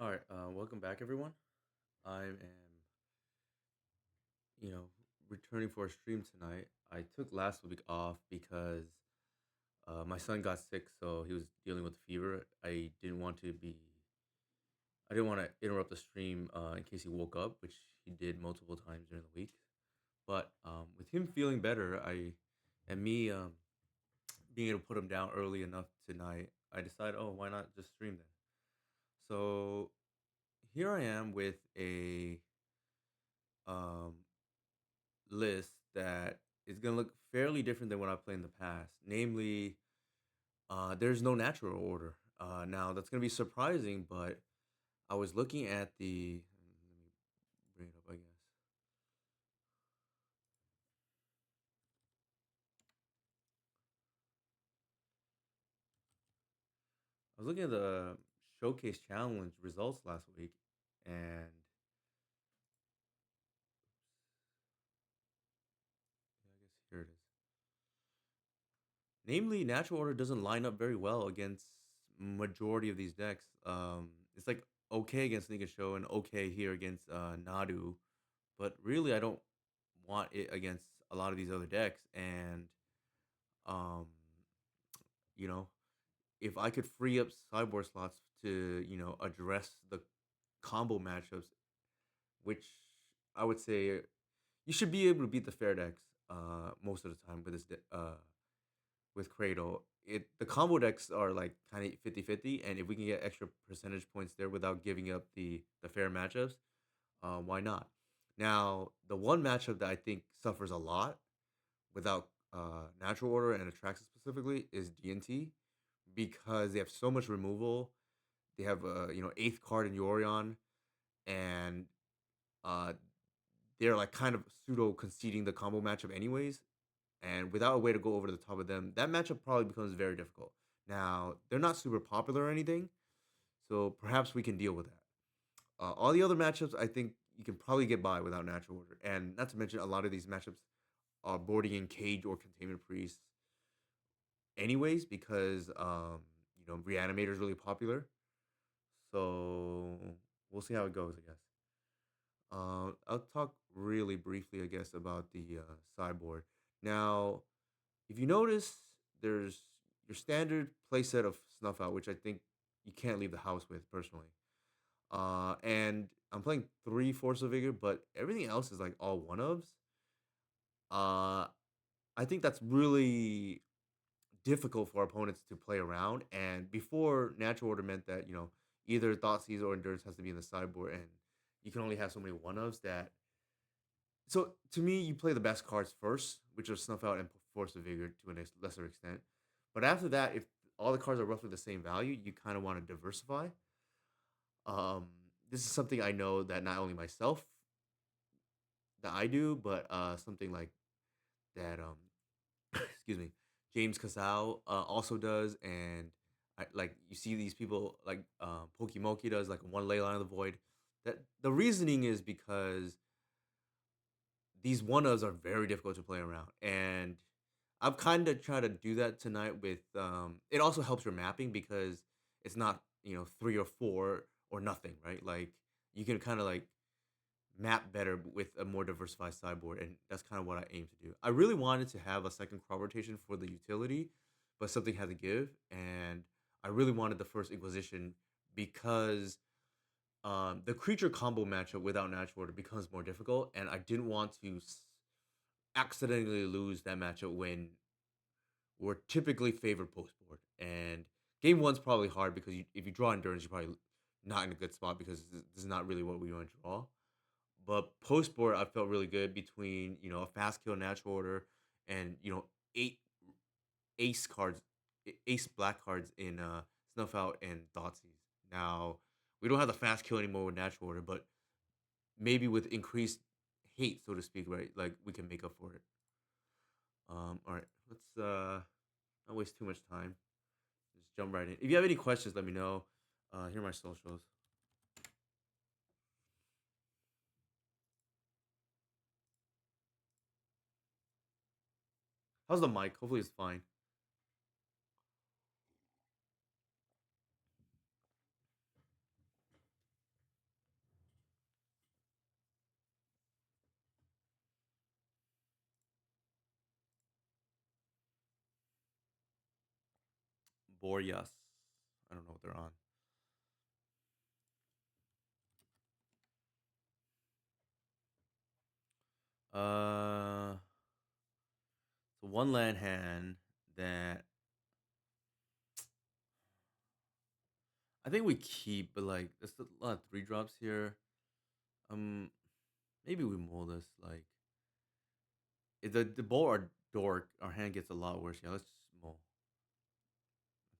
All right, welcome back, everyone. I am, you know, returning for a stream tonight. I took last week off because my son got sick, so he was dealing with fever. I didn't want to interrupt the stream in case he woke up, which he did multiple times during the week. But with him feeling better, and me being able to put him down early enough tonight, I decided, oh, why not just stream then? So here I am with a um, list that is going to look fairly different than what I played in the past. Namely, there's no natural order. Now, that's going to be surprising, but I was looking at the. Let me bring it up, I guess. I was looking at the Showcase Challenge results last week, and yeah, I guess here it is. Namely, natural order doesn't line up very well against majority of these decks. It's like okay against Sneak and Show and okay here against Nadu, but really I don't want it against a lot of these other decks. And um, you know, if I could free up sideboard slots to address the combo matchups, which I would say you should be able to beat the fair decks most of the time with with Cradle. The combo decks are like kind of 50-50, and if we can get extra percentage points there without giving up the fair matchups, why not? Now, the one matchup that I think suffers a lot without natural order and Atraxa specifically is DNT because they have so much removal. They have eighth card in Yorion, and uh, they're like kind of pseudo conceding the combo matchup anyways. And without a way to go over the top of them, that matchup probably becomes very difficult. Now they're not super popular or anything, so perhaps we can deal with that. All the other matchups, I think you can probably get by without natural order, and not to mention a lot of these matchups are boarding in cage or containment priest anyways because Reanimator is really popular. So we'll see how it goes, I guess. I'll talk really briefly, I guess, about the sideboard. Now, if you notice, there's your standard playset of Snuff Out, which I think you can't leave the house with personally. And I'm playing three Force of Vigor, but everything else is like all one ofs. Uh, I think that's really difficult for opponents to play around. And before, natural order meant that either Thoughtseize or Endurance has to be in the sideboard, and you can only have so many one ofs that. So to me, you play the best cards first, which are Snuff Out and Force of Vigor to a lesser extent. But after that, if all the cards are roughly the same value, you kind of want to diversify. Um, this is something I know that not only myself that I do, but something like that. Excuse me, James Casal also does, and like you see these people like Pokimoki does like one ley line of the void. That the reasoning is because these one ofs are very difficult to play around, and I've kind of tried to do that tonight with. It also helps your mapping because it's not three or four or nothing, right? Like you can kind of like map better with a more diversified sideboard, and that's kind of what I aim to do. I really wanted to have a second crop rotation for the utility, but something had to give, and I really wanted the first Inquisition because the creature combo matchup without natural order becomes more difficult, and I didn't want to accidentally lose that matchup when we're typically favored post board. And game one's probably hard because if you draw endurance, you're probably not in a good spot because this is not really what we want to draw. But post board, I felt really good between a fast kill natural order and eight ace cards, ace black cards in Snuff Out and Thoughtseize. Now we don't have the fast kill anymore with natural order, but maybe with increased hate, so to speak, right? Like we can make up for it. All right, let's not waste too much time. Just jump right in. If you have any questions, let me know. Here are my socials. How's the mic? Hopefully it's fine. Boreas. I don't know what they're on. So one land hand that I think we keep, but like there's a lot of three drops here. Um, maybe we mull this. Like if the ball or dork, our hand gets a lot worse. Yeah, let's just mull.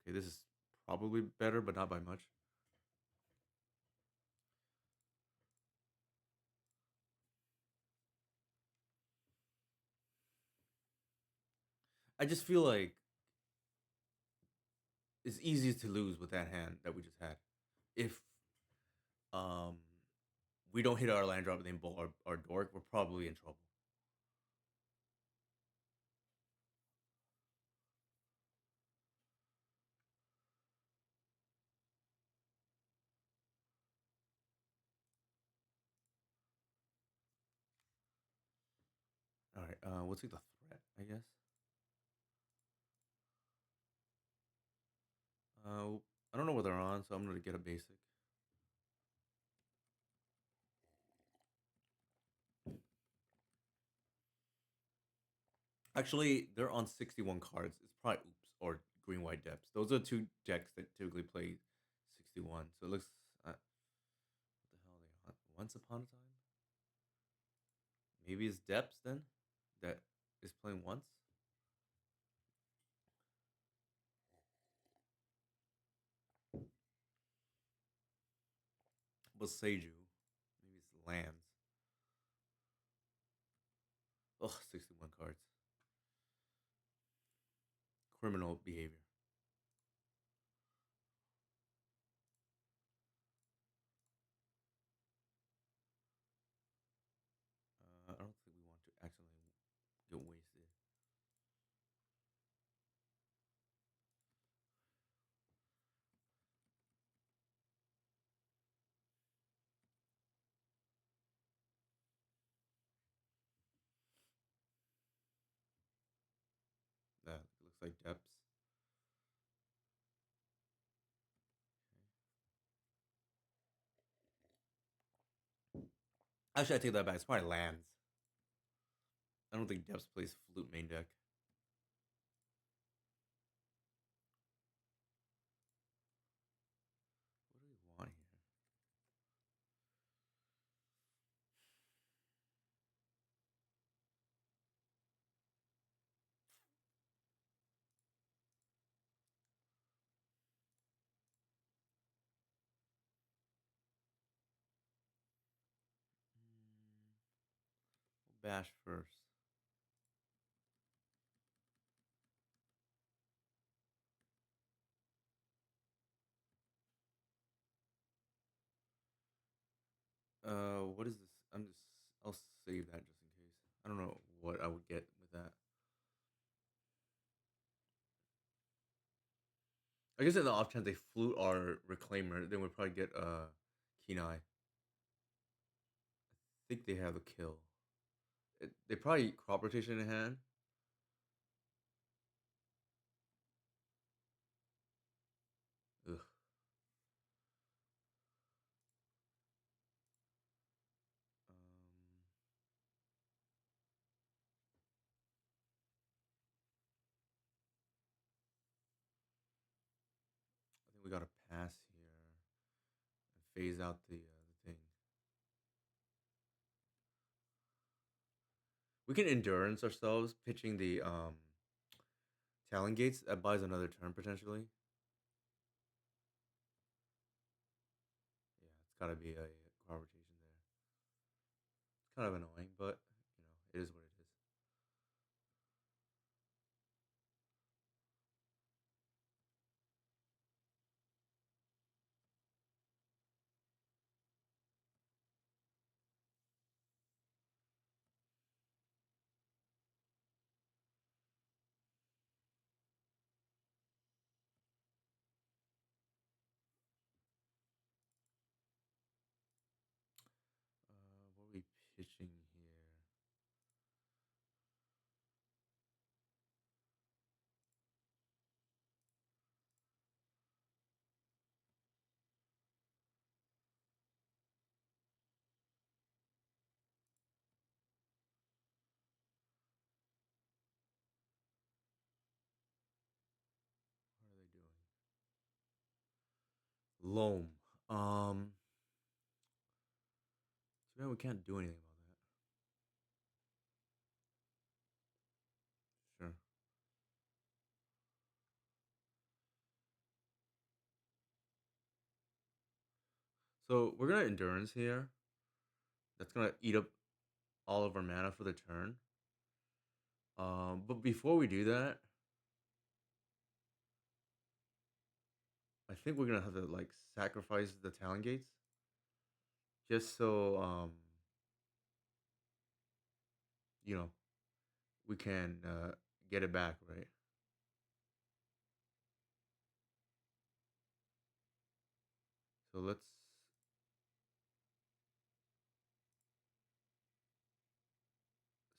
Okay, this is probably better, but not by much. I just feel like it's easy to lose with that hand that we just had. If um we don't hit our land drop and then ball our dork, we're probably in trouble. All right, we'll take the threat, I guess. I don't know what they're on, so I'm gonna get a basic. Actually, they're on 61 cards. It's probably Oops or Green White Depths. Those are two decks that typically play 61. So it looks. What the hell are they on? Once Upon a Time? Maybe it's Depths then that is playing once? But Seiju. Maybe it's lands. Ugh, 61 cards. Criminal behavior. I don't think we want to accidentally get wasted. That looks like Depths. Actually, I take that back. It's probably lands. I don't think Depths plays Flute main deck. What do we want here? We'll bash first. What is this? I'll save that just in case. I don't know what I would get with that. I guess in the off chance they flute our reclaimer, then we'd probably get keen eye. I think they have a kill. They probably crop rotation in hand. Ugh. I think we got to pass here and phase out the thing. We can endurance ourselves pitching the Talon Gates. That buys another turn potentially. Yeah, it's got to be a crop rotation there. It's kind of annoying, but it is what it is. What are we pitching here? Loam. Um, so now we can't do anything about that. Sure. So we're gonna endurance here. That's gonna eat up all of our mana for the turn. But before we do that, I think we're gonna have to like sacrifice the talent gates just so you know we can get it back, right? So let's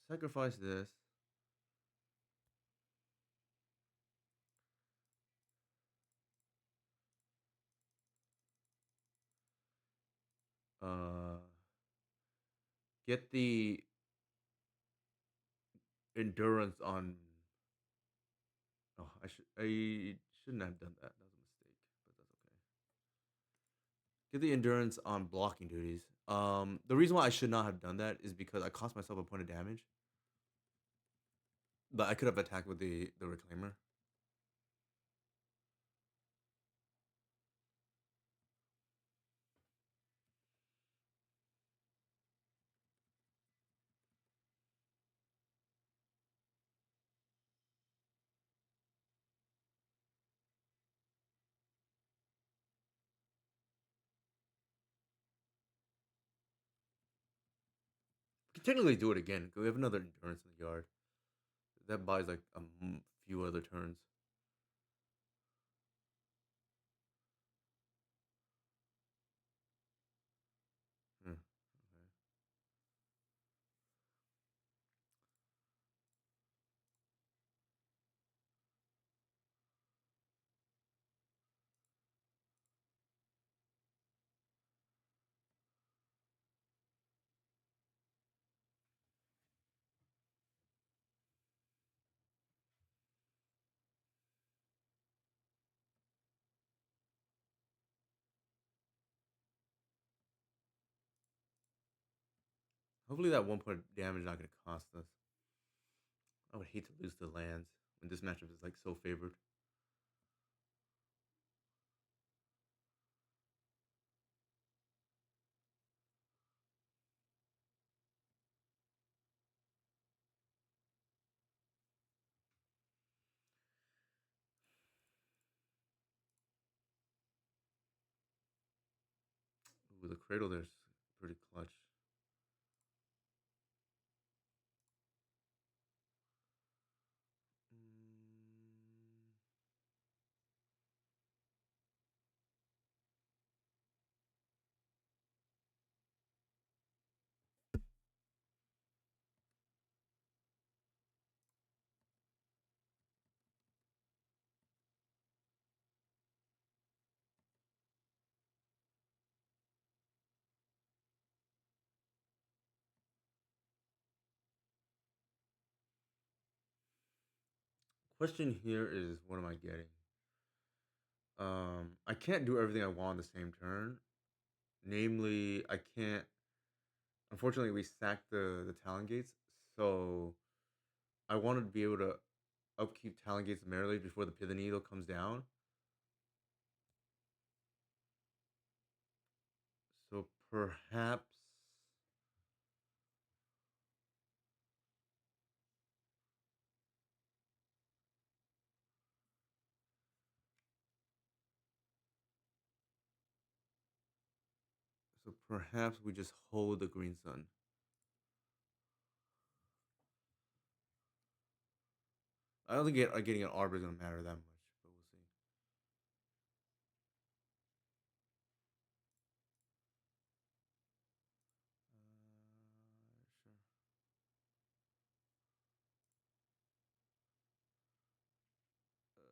sacrifice this. Uh, get the endurance on. Oh, I shouldn't have done that. That was a mistake, but that's okay. Get the endurance on blocking duties. The reason why I should not have done that is because I cost myself a point of damage, but I could have attacked with the reclaimer. We can technically do it again. 'Cause we have another endurance in the yard. That buys like a few other turns. Hmm, okay. Hopefully that 1 point of damage is not going to cost us. I would hate to lose the lands when this matchup is like so favored. Ooh, the Cradle there's pretty clutch. Mm, Question here is, what am I getting? I can't do everything I want on the same turn. Namely, I can't. Unfortunately, we sacked the talent gates, so I wanted to be able to upkeep talent gates merely before the pivot needle comes down. So perhaps, perhaps we just hold the green sun. I don't think getting an arbor is gonna matter that much, but we'll see. Sure.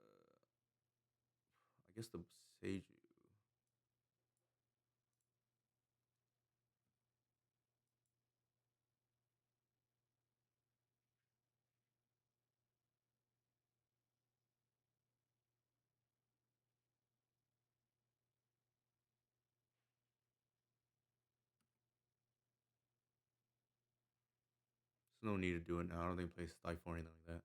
I guess the sage. There's no need to do it now. I don't think play Stifle or anything like that.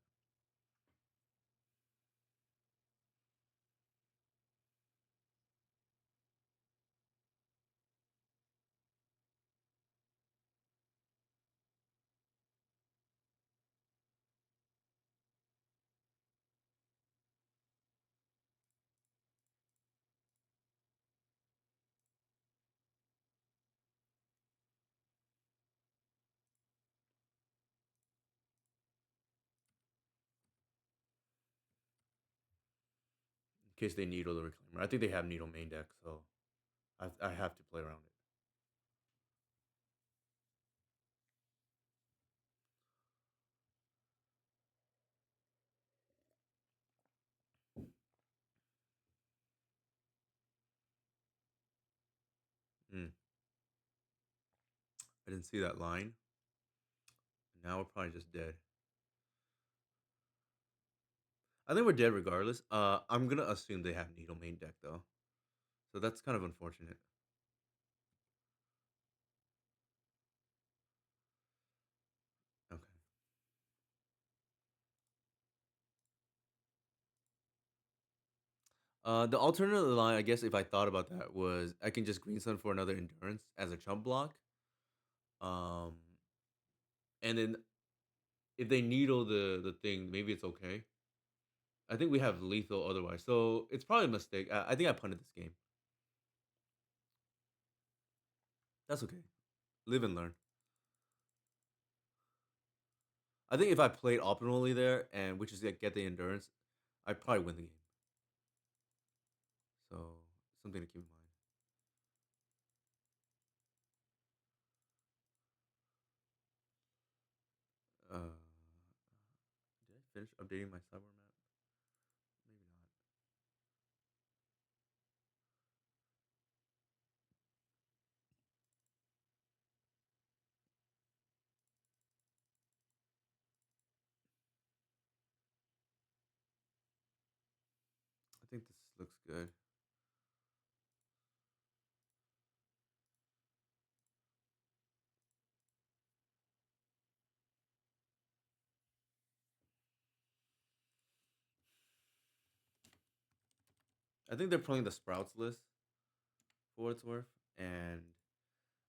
In case they needle the Reclaimer. I think they have needle main deck, so I have to play around it. I didn't see that line. Now we're probably just dead. I think we're dead regardless. I'm gonna assume they have needle main deck though, so that's kind of unfortunate. Okay. The alternative line, I guess, if I thought about that, was I can just green sun for another endurance as a chump block. Um, and then if they needle the thing, maybe it's okay. I think we have lethal otherwise, so it's probably a mistake. I think I punted this game. That's okay. Live and learn. I think if I played optimally there, and which is like get the endurance, I'd probably win the game. So something to keep in mind. Did I finish updating my cyber map? Maybe not. I think this looks good. I think they're playing the Sprouts list for what it's worth, and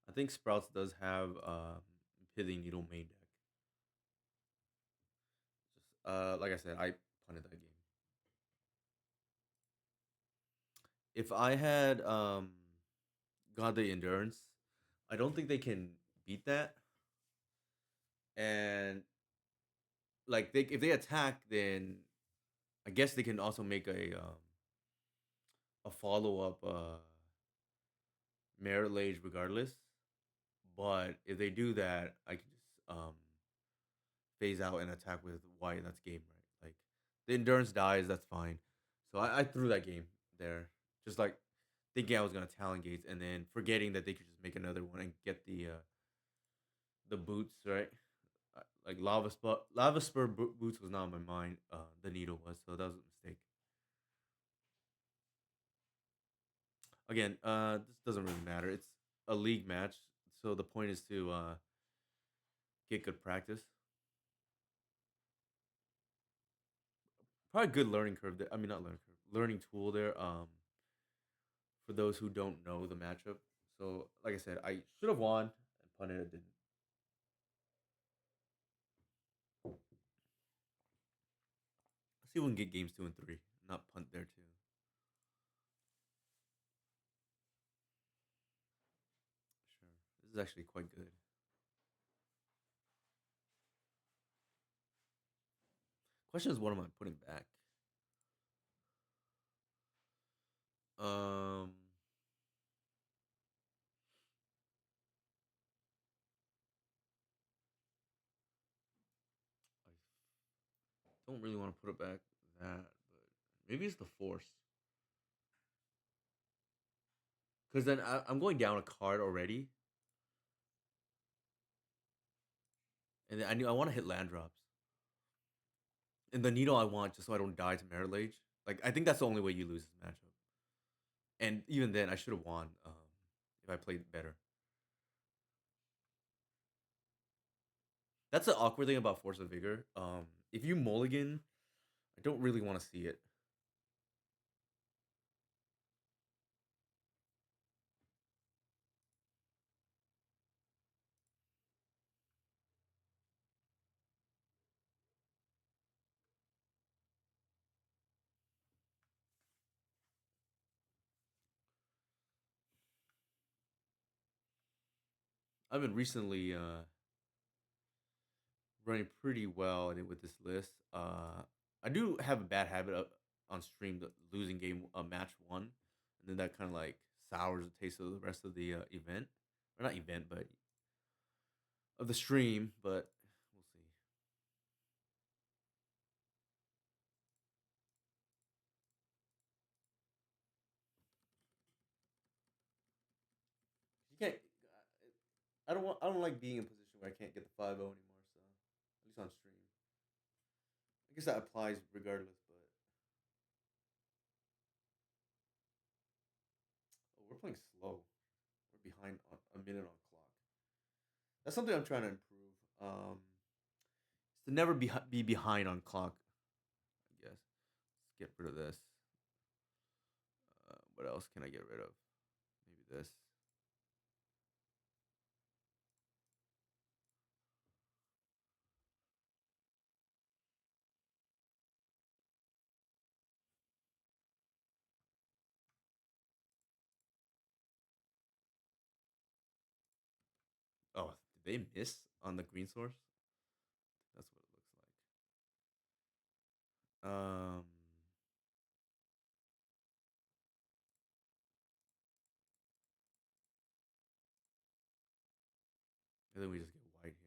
I think Sprouts does have Pithing Needle main deck. Just like I said, I punted that game. If I had got the endurance, I don't think they can beat that. And like if they attack, then I guess they can also make a follow up merit lage regardless. But if they do that, I can just phase out and attack with white. That's game, right? Like the endurance dies, that's fine. So I threw that game there, just like thinking I was gonna Talon Gates, and then forgetting that they could just make another one and get the boots, right? Like lava spur boots was not on my mind. The needle was, so that was a mistake. Again, this doesn't really matter. It's a league match, so the point is to get good practice. Probably good learning curve. There. I mean, not learning curve, learning tool there. For those who don't know the matchup. So, like I said, I should have won and punted. I didn't. Let's see if we can get games 2 and 3. Not punt there too. Sure, this is actually quite good. Question is, what am I putting back? Um, I don't really want to put it back that, but maybe it's the force. Because then I'm going down a card already, and then I want to hit land drops. And the needle I want just so I don't die to Merit Lage. Like I think that's the only way you lose this matchup. And even then, I should have won if I played better. That's the awkward thing about Force of Vigor. If you mulligan, I don't really want to see it. I've been recently running pretty well in it with this list. I do have a bad habit of on stream losing game match one, and then that kind of like sours the taste of the rest of the event, or not event, but of the stream. But we'll see. You can't. I don't want. I don't like being in a position where I can't get the 5-0 anymore. So at least on stream, I guess that applies regardless. But oh, we're playing slow. We're behind on a minute on clock. That's something I'm trying to improve. Is to never be behind on clock. I guess. Let's get rid of this. What else can I get rid of? Maybe this. Oh, did they miss on the green source? That's what it looks like. And then we just get white here.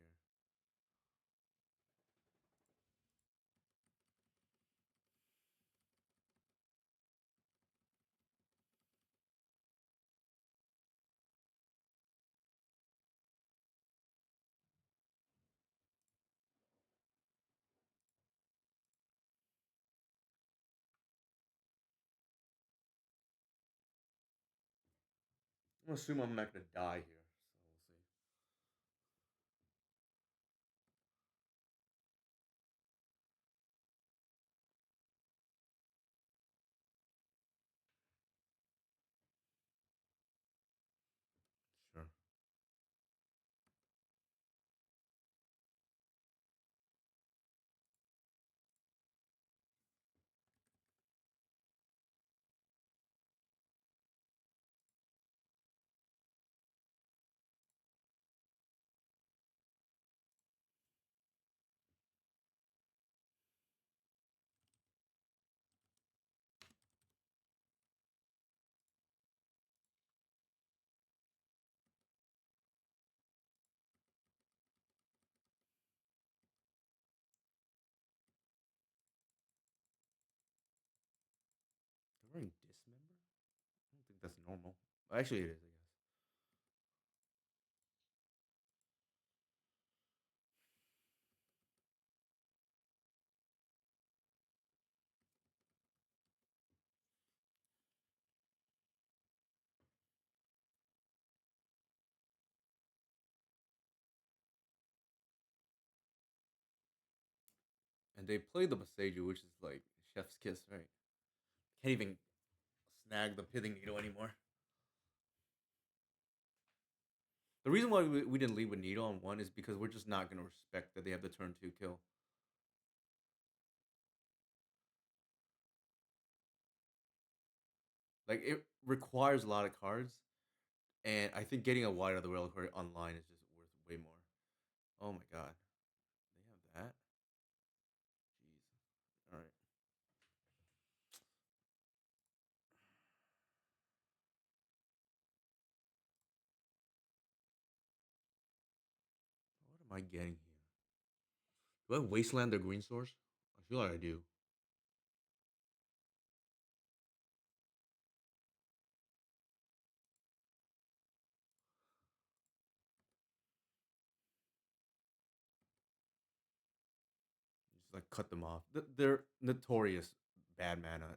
I'm gonna assume I'm not gonna die here, so we'll see. Sure. They're wearing dismember. I don't think that's normal. Actually, it is. I guess. And they play the Maseju, which is like chef's kiss, right? Can't even snag the pithing needle anymore. The reason why we didn't lead with needle on one is because we're just not gonna respect that they have the turn two kill. Like it requires a lot of cards, and I think getting a white out of the reliquary online is just worth way more. Oh my god, they have that. Jeez. All right. What am I getting here? Do I wasteland their green source? I feel like I do. Just like cut them off. They're notorious bad mana.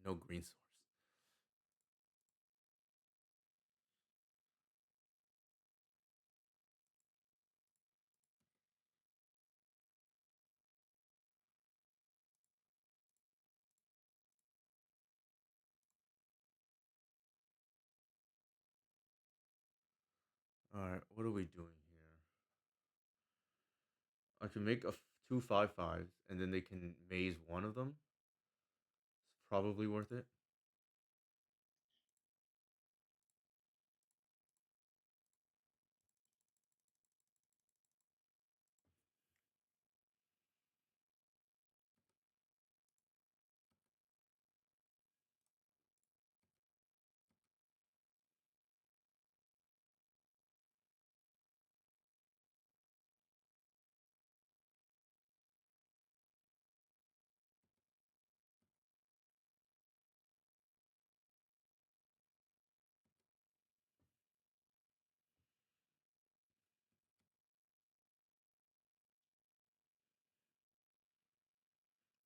no green source. All right, what are we doing here? I can make two 5/5s, and then they can maze one of them. It's probably worth it.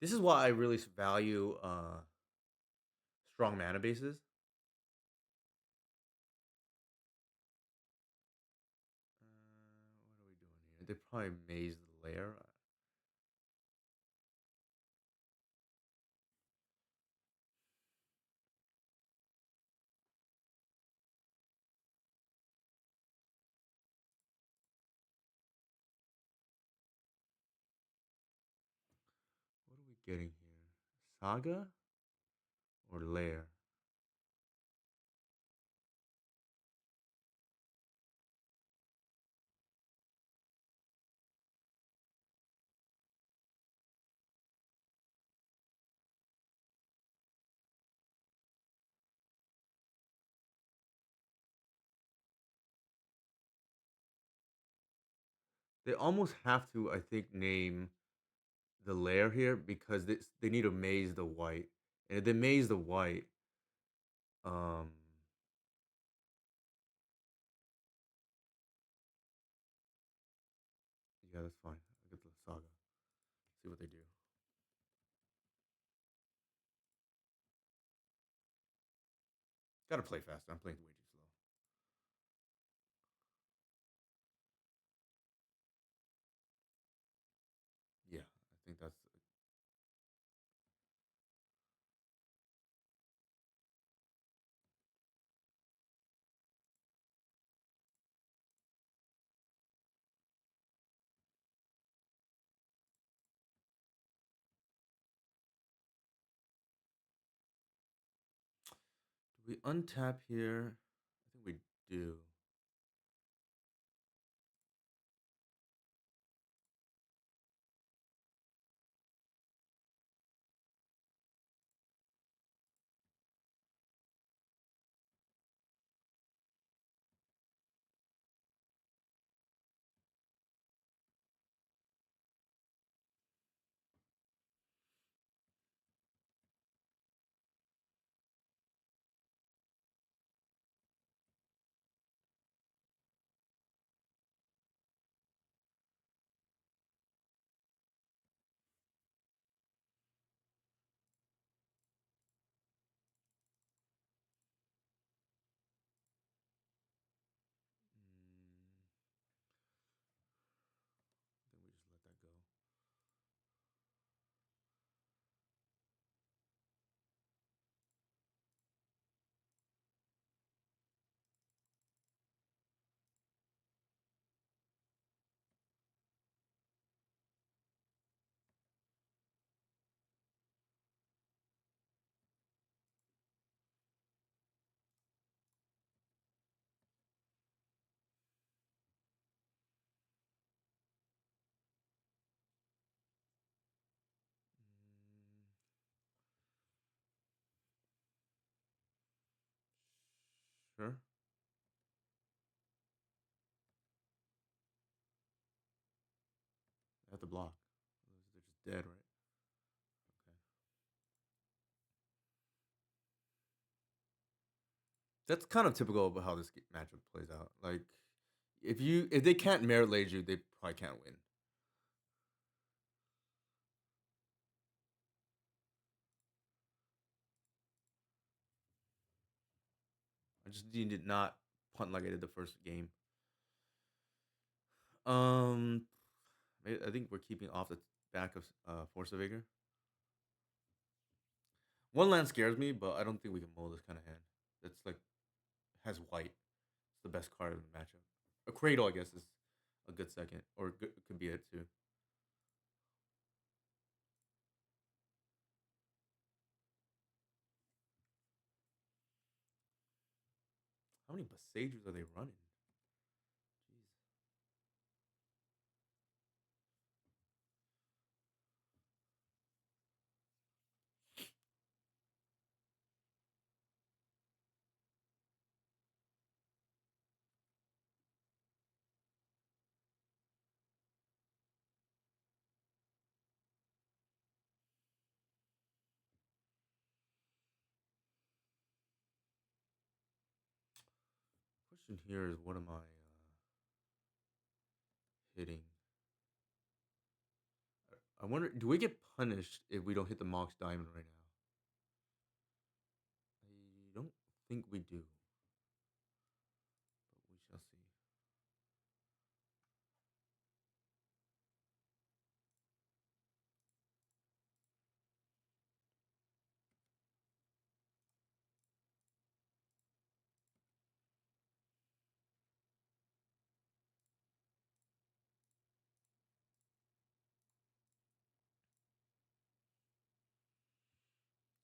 This is why I really value strong mana bases. What are we doing here? They probably maze the lair. What are we getting here? Saga or lair? They almost have to, I think, name the lair here because they need to maze the white, and if they maze the white, um, yeah, that's fine. I get the saga. See what they do. Gotta play faster. I'm playing way too slow. Yeah, I think that's. Do we untap here? I think we do. Mm, I think we just let that go. Mm, sure. I have to block. They're just dead, right? Okay. That's kind of typical of how this matchup plays out. Like, if they can't merit lage you, they probably can't win. just need to not punt like I did the first game. Um, I think we're keeping off the back of Force of Vigor. One land scares me, but I don't think we can mull this kind of hand. That's like has white. It's the best card in the matchup. A Cradle, I guess, is a good second, or could be it too. How many Besagers are they running? Jeez. Question here is, what am I hitting? I wonder, do we get punished if we don't hit the Mox Diamond right now? I don't think we do, but we shall see.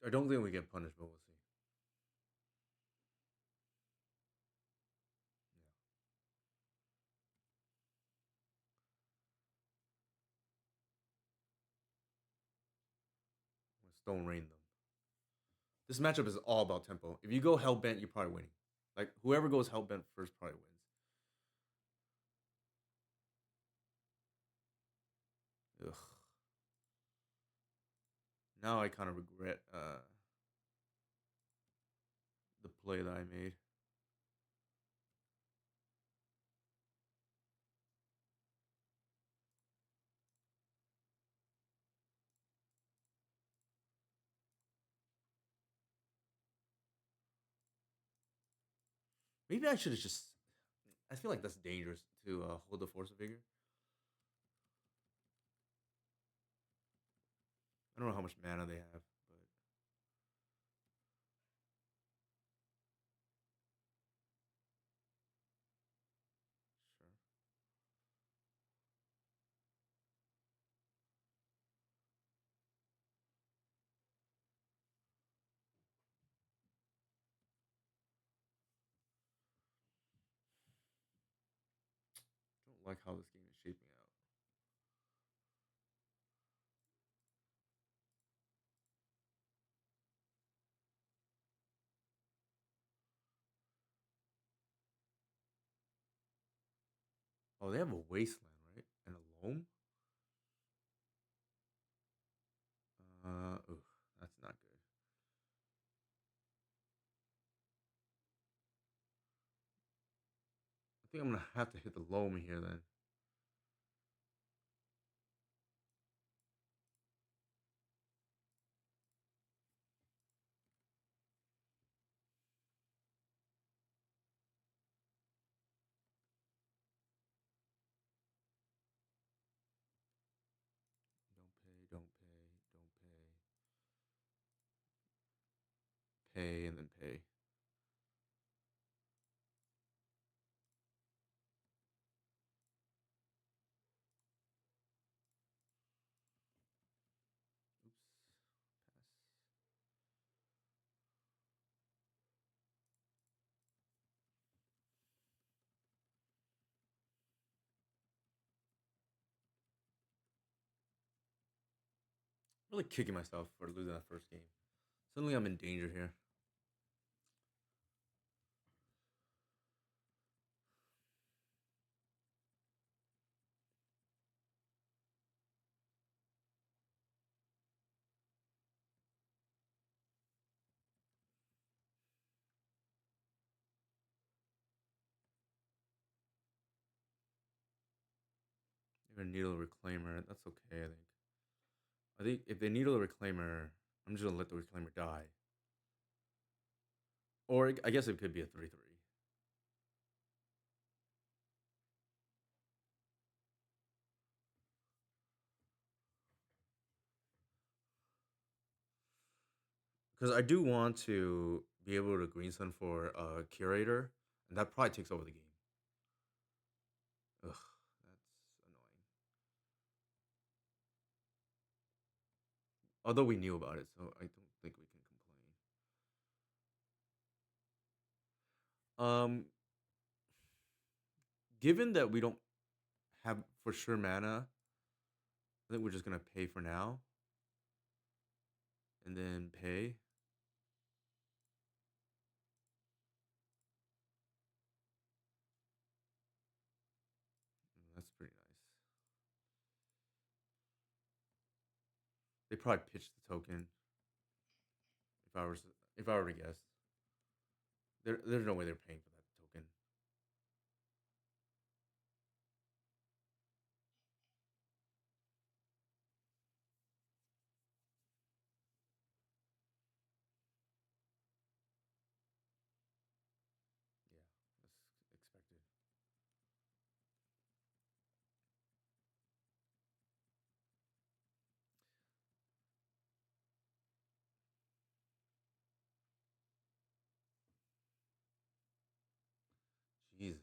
I don't think we get punished, but we'll see. Yeah, Stone Rain them. This matchup is all about tempo. If you go Hellbent, you're probably winning. Like whoever goes Hellbent first probably wins. Ugh. Now I kind of regret the play that I made. Maybe I should have just. I feel like that's dangerous to hold the Force of Vigor. I don't know how much mana they have, but sure. Don't like how this game is shaping out. Oh, they have a Wasteland, right? And a Loam? Oof, that's not good. I think I'm gonna have to hit the Loam here then. Don't pay, don't pay, pay, and then pay. Oops. Pass. Really kicking myself for losing that first game. Suddenly I'm in danger here. They're gonna needle a reclaimer. That's okay, I think. I think if they needle a reclaimer, I'm just gonna let the reclaimer die. Or I guess it could be a 3-3. Because I do want to be able to green sun for a curator, and that probably takes over the game. Ugh, that's annoying. Although we knew about it, so I don't think we can complain. Given that we don't have for sure mana, I think we're just gonna pay for now, and then pay. That's pretty nice. They probably pitched the token. If I was, if I were to guess, there's no way they're paying for that token. Yeah, that's expected. Jesus.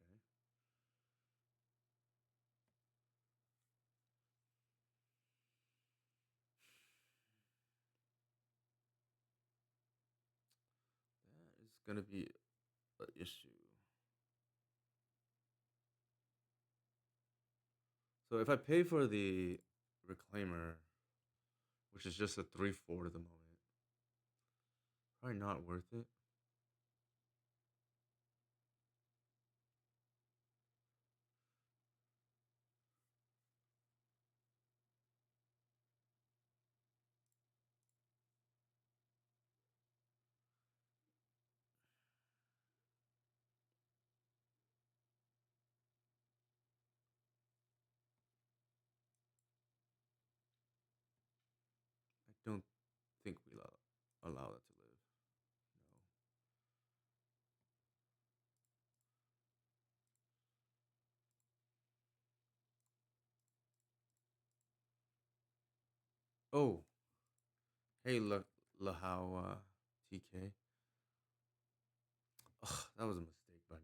Okay. That is gonna be an issue. So if I pay for the reclaimer, which is just a 3/4 at the moment, probably not worth it. I don't think we allow that to live. No. Oh, hey, Lahawa TK. Ugh, that was a mistake by me.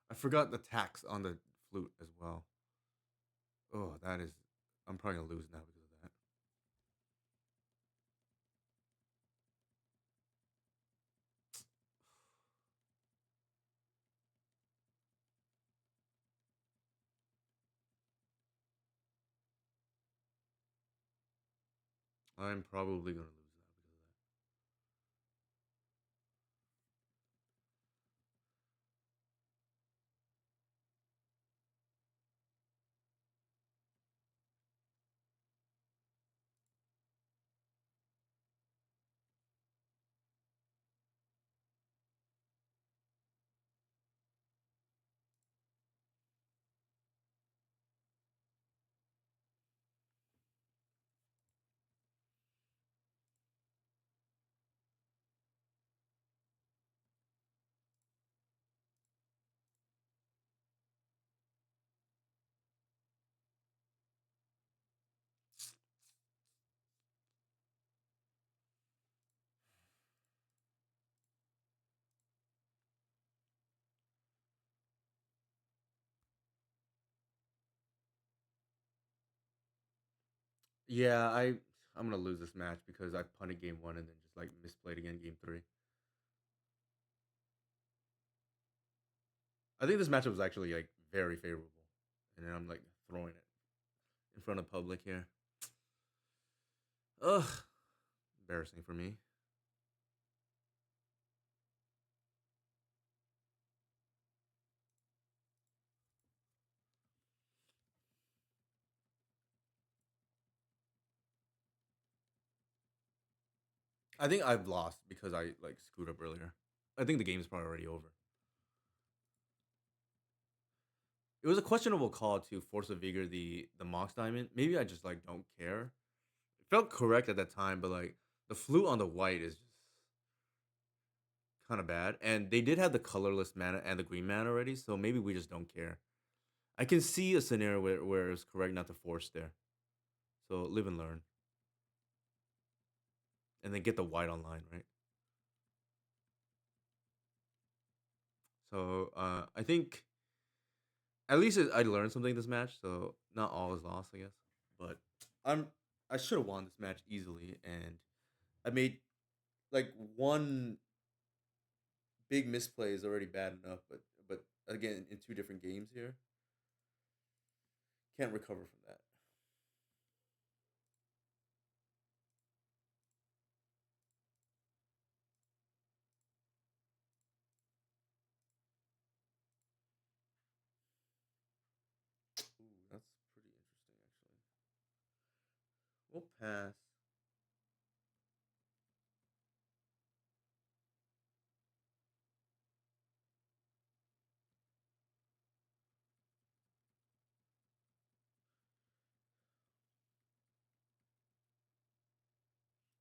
I forgot the tax on the flute as well. Oh, that is. I'm probably gonna lose now because of that. I'm probably gonna lose now because of that. Yeah, I'm gonna lose this match because I punted game one and then just like misplayed again game three. I think this matchup was actually like very favorable, and then I'm like throwing it in front of public here. Ugh, embarrassing for me. I think I've lost because I like screwed up earlier. I think the game is probably already over. It was a questionable call to force a vigor the Mox Diamond. Maybe I just like don't care. It felt correct at that time, but like the flute on the white is just kind of bad. And they did have the colorless mana and the green mana already, so maybe we just don't care. I can see a scenario where it's correct not to force there. So live and learn, and then get the white online, right? So I think at least I learned something this match. So not all is lost, I guess. But I'm I should have won this match easily, and I made like one big misplay is already bad enough. But again, in two different games here, can't recover from that. Ooh, that's pretty interesting actually. We'll pass.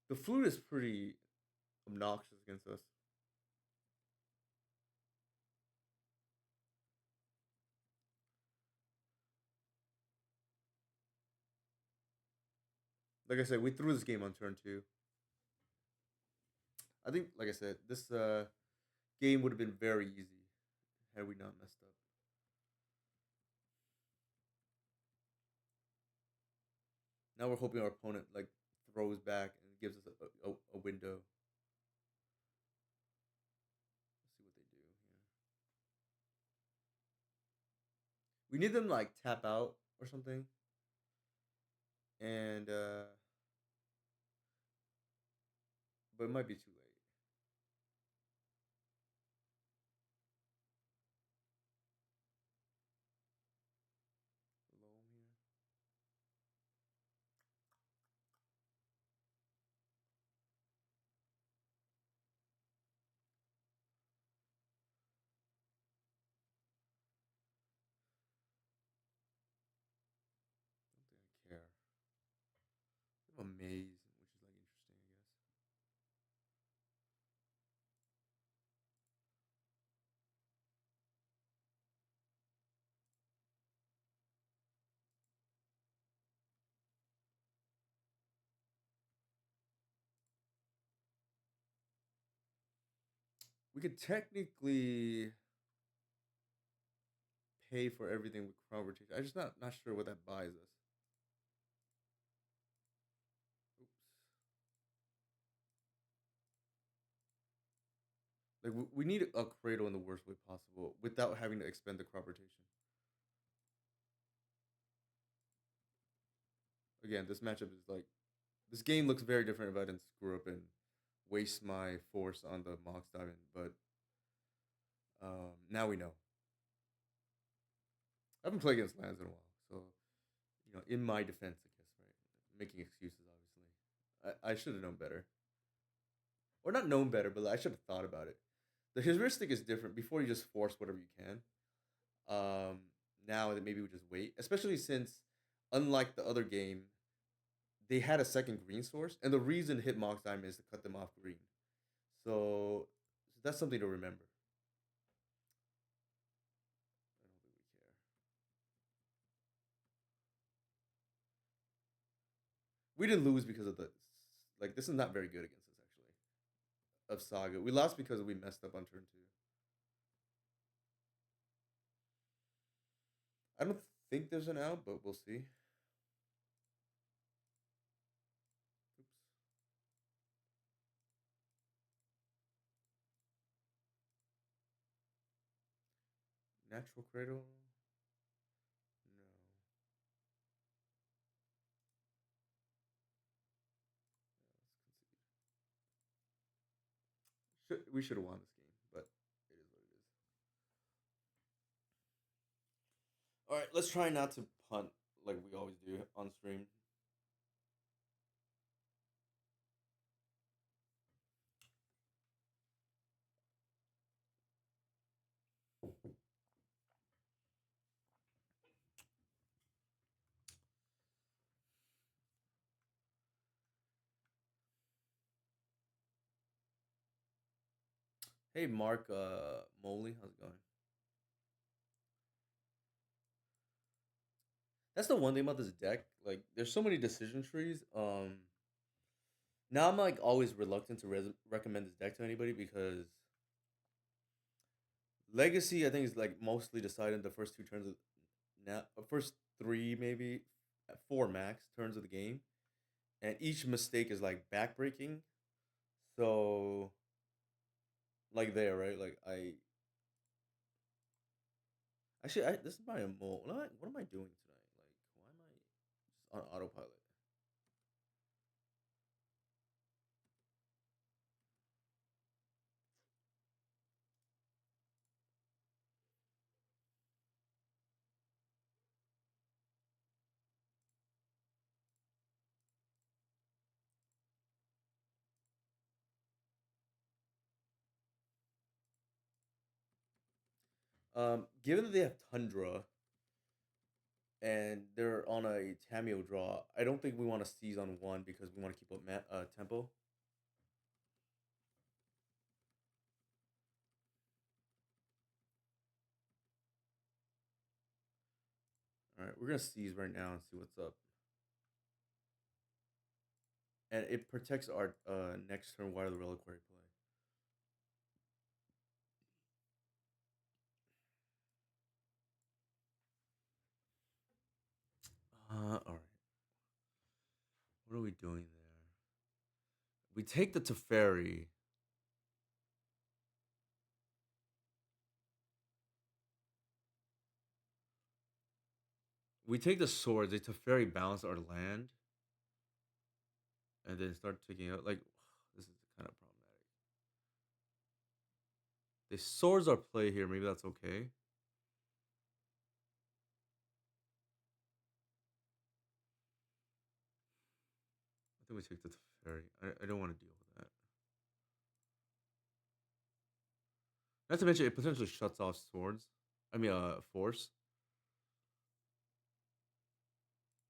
The flute is pretty obnoxious against us. Like I said, we threw this game on turn two. I think, like I said, this game would have been very easy had we not messed up. Now we're hoping our opponent like throws back and gives us a window. Let's see what they do here. We need them to, like tap out or something, and but it might be too late. Loam here. I don't think I care. I have a maze, which is like interesting, I guess. We could technically pay for everything with crowd rotation. I'm just not sure what that buys us. Oops. Like we need a cradle in the worst way possible without having to expend the crop rotation. Again, this matchup is like this game looks very different if I didn't screw up and waste my force on the Mox Diamond, but now we know. I haven't played against lands in a while, so in my defense, I guess, right? Making excuses, obviously. I should have known better, or not known better, but I should have thought about it. The heuristic is different. Before you just force whatever you can. Um, Now that maybe we just wait, especially since, unlike the other game, they had a second green source, and the reason to hit Mox Diamond is to cut them off green. So that's something to remember. I don't think we care. We didn't lose because of the like. This is not very good against us actually. Of Saga, we lost because we messed up on turn two. I don't think there's an out, but we'll see. Oops. Natural Cradle. No. We should have won this game, but it is what it is. All right, let's try not to punt like we always do on stream. Hey, Mark Moley, how's it going? That's the one thing about this deck. Like, there's so many decision trees. Now I'm like always reluctant to recommend this deck to anybody because Legacy, I think, is like mostly decided the first two turns of now, first three maybe, four max turns of the game, and each mistake is like backbreaking. So, like there, right? Like I actually, this is my mole. What am I doing tonight? Like, why am I just on autopilot? Given that they have Tundra and they're on a Tameo draw, I don't think we want to seize on one because we want to keep up tempo. All right, we're gonna seize right now and see what's up, and it protects our next turn while the reliquary play. All right, what are we doing there? We take the Teferi. We take the swords. The Teferi balance our land, and then start taking out. Like, this is kind of problematic. The swords are play here. Maybe that's okay. I think we take the Teferi. I don't want to deal with that. Not to mention, it potentially shuts off swords. I mean, force.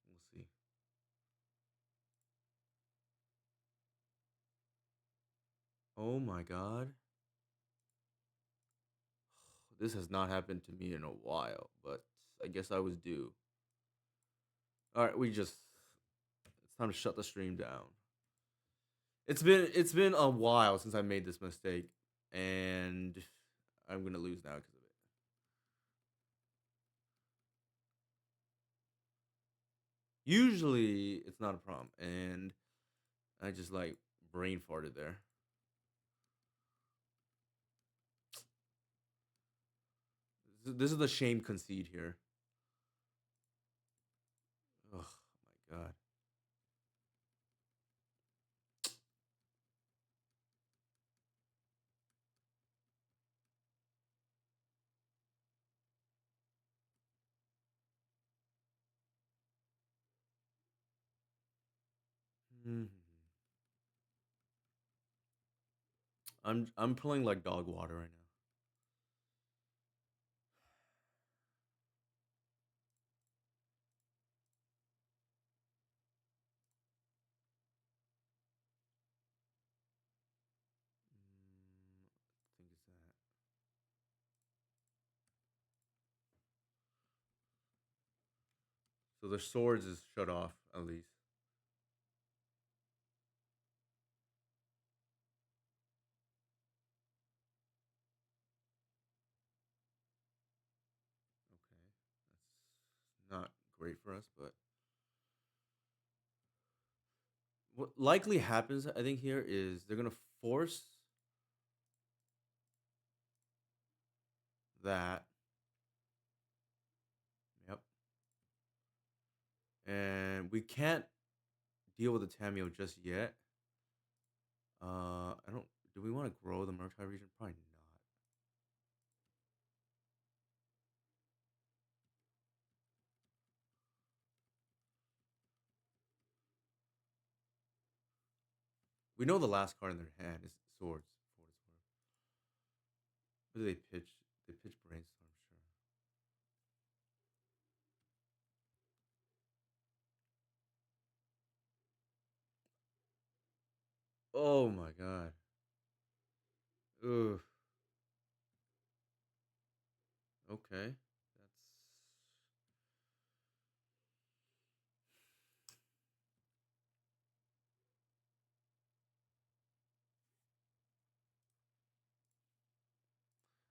We'll see. Oh my god. This has not happened to me in a while, but I guess I was due. All right, it's time to shut the stream down. It's been a while since I made this mistake, and I'm gonna lose now because of it. Usually, it's not a problem, and I just like brain farted there. This is the shame concede here. Oh my god. Mhm. I'm pulling like dog water right now. I think it's that. So the swords is shut off at least. Okay, that's not great for us, but what likely happens, I think, here is they're gonna force that. Yep, and we can't deal with the Tameo just yet. I don't. Do we want to grow the Murktide region? Probably not. We know the last card in their hand is swords. For what it's worth. What do they pitch? They pitch brainstorm. Sure. Oh my god. Ugh. Okay.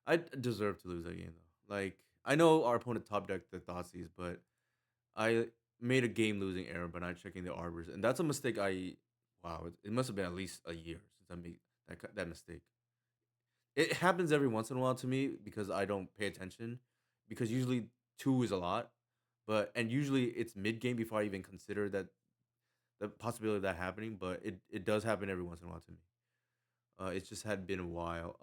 That's I deserve to lose that game though. Like I know our opponent top decked the Thoughtseize, but I made a game losing error by not checking the arbors, and that's a mistake. Wow, it must have been at least a year since I made that mistake. It happens every once in a while to me because I don't pay attention. Because usually two is a lot, but and usually it's mid game before I even consider that the possibility of that happening. But it does happen every once in a while to me. It's just had been a while.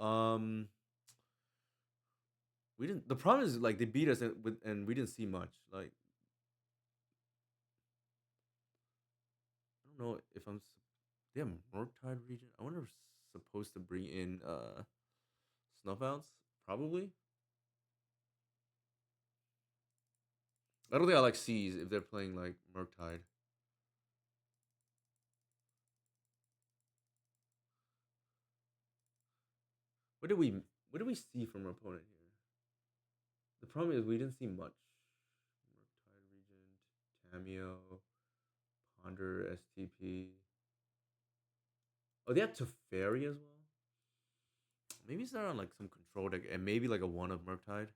We didn't. The problem is like they beat us and we didn't see much. Like I don't know if they have Murktide region. I wonder if it's supposed to bring in Snuff Outs. Probably. I don't think I like Seas if they're playing like Murktide. What did we what did we see from our opponent here? The problem is we didn't see much. Murktide region, Tamio, Ponder, STP. Oh, they have Teferi as well. Maybe it's not on like some control deck and maybe like a one of Murktide.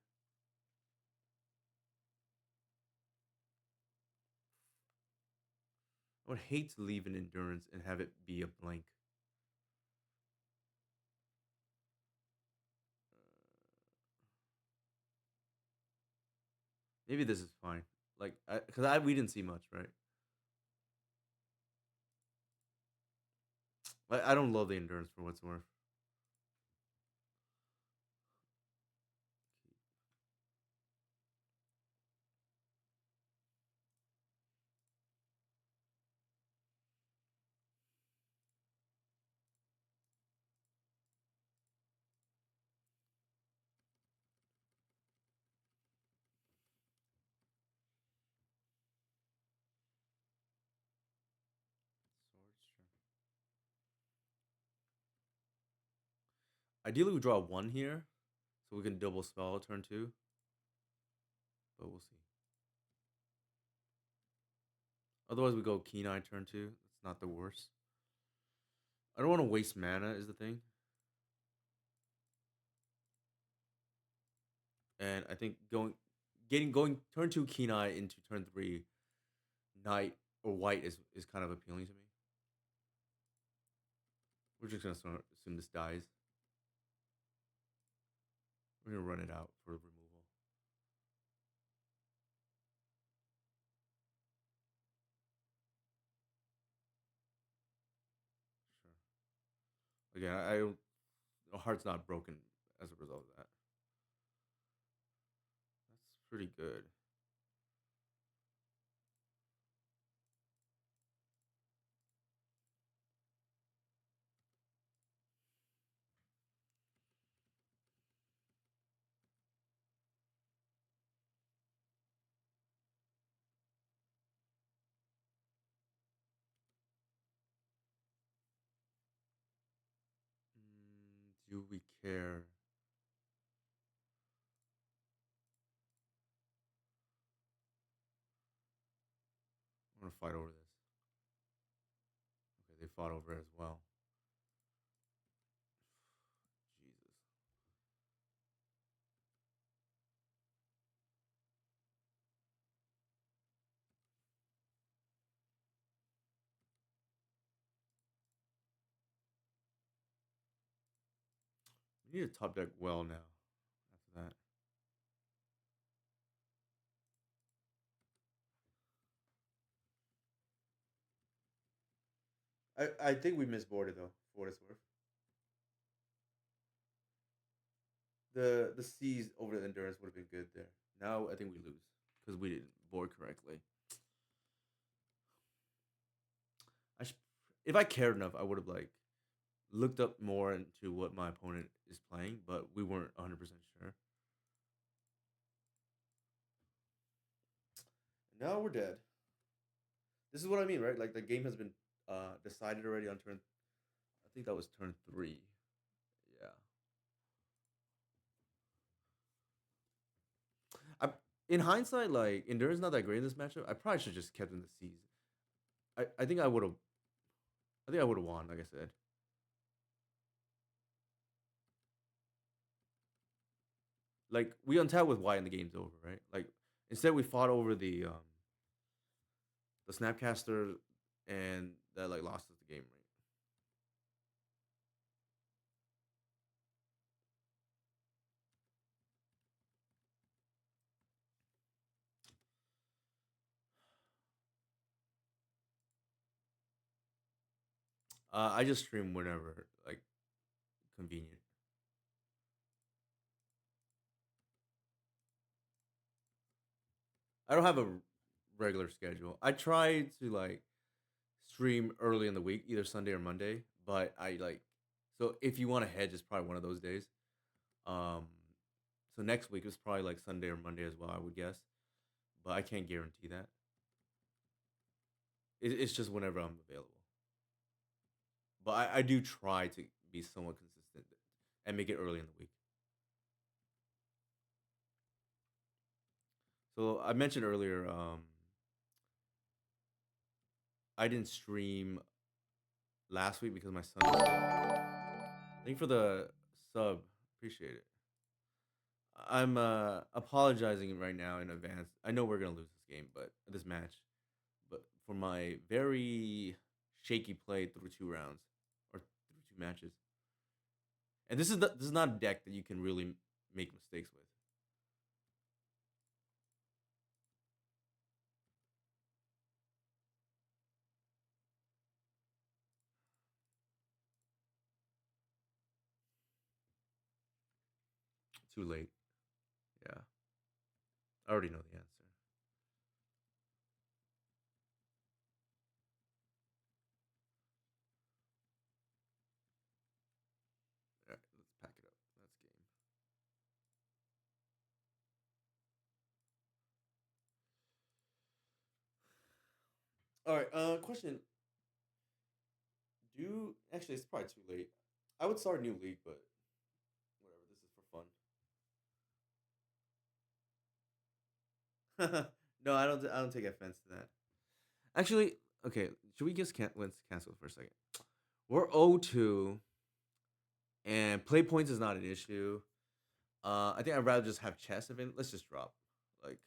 I would hate to leave an endurance and have it be a blank. Maybe this is fine. Like, because we didn't see much, right? I don't love the endurance for what's worth. Swords, sure. Ideally, we draw one here, so we can double spell turn two, but we'll see. Otherwise, we go Kenai turn two. That's not the worst. I don't want to waste mana, is the thing. And I think going turn two Kenai into turn three Knight or White is kind of appealing to me. We're just gonna assume this dies. We're gonna run it out for removal. Sure. Again, I don't. My heart's not broken as a result of that. That's pretty good. Do we care? I'm gonna fight over this. Okay, they fought over it as well. Jesus. We need to top deck well now. After that. I think we misboarded though, for what it's worth. The C's over the endurance would have been good there. Now I think we lose because we didn't board correctly. I sh- if I cared enough, I would have like looked up more into what my opponent is playing, but we weren't 100% sure. Now we're dead. This is what I mean, right? Like the game has been decided already on turn. I think that was turn three. Yeah. In hindsight, like Endurance not that great in this matchup. I probably should just kept in the C's. I think I would have. I think I would have won. Like I said, like we untap with Y and the game's over, right? Like instead we fought over the Snapcaster, and that like lost us the game, right? I just stream whenever like convenient. I don't have a regular schedule. I try to like stream early in the week, either Sunday or Monday. But I like so if you want to hedge, it's probably one of those days. Um, so next week is probably like Sunday or Monday as well, I would guess. But I can't guarantee that. It's just whenever I'm available. But I do try to be somewhat consistent and make it early in the week. So I mentioned earlier, I didn't stream last week because my son was sick. Thank you for the sub. Appreciate it. I'm apologizing right now in advance. I know we're gonna lose this game, but this match, but for my very shaky play through 2 rounds or through 2 matches, and this is not a deck that you can really make mistakes with. Too late. Yeah, I already know the answer. All right, let's pack it up. That's game. All right. Question: Do actually it's probably too late. I would start a new league, but whatever. This is for fun. No, I don't. I don't take offense to that. Actually, okay. Should we just let's cancel for a second? We're 0-2, and play points is not an issue. I think I'd rather just have chess event. Let's just drop. Like,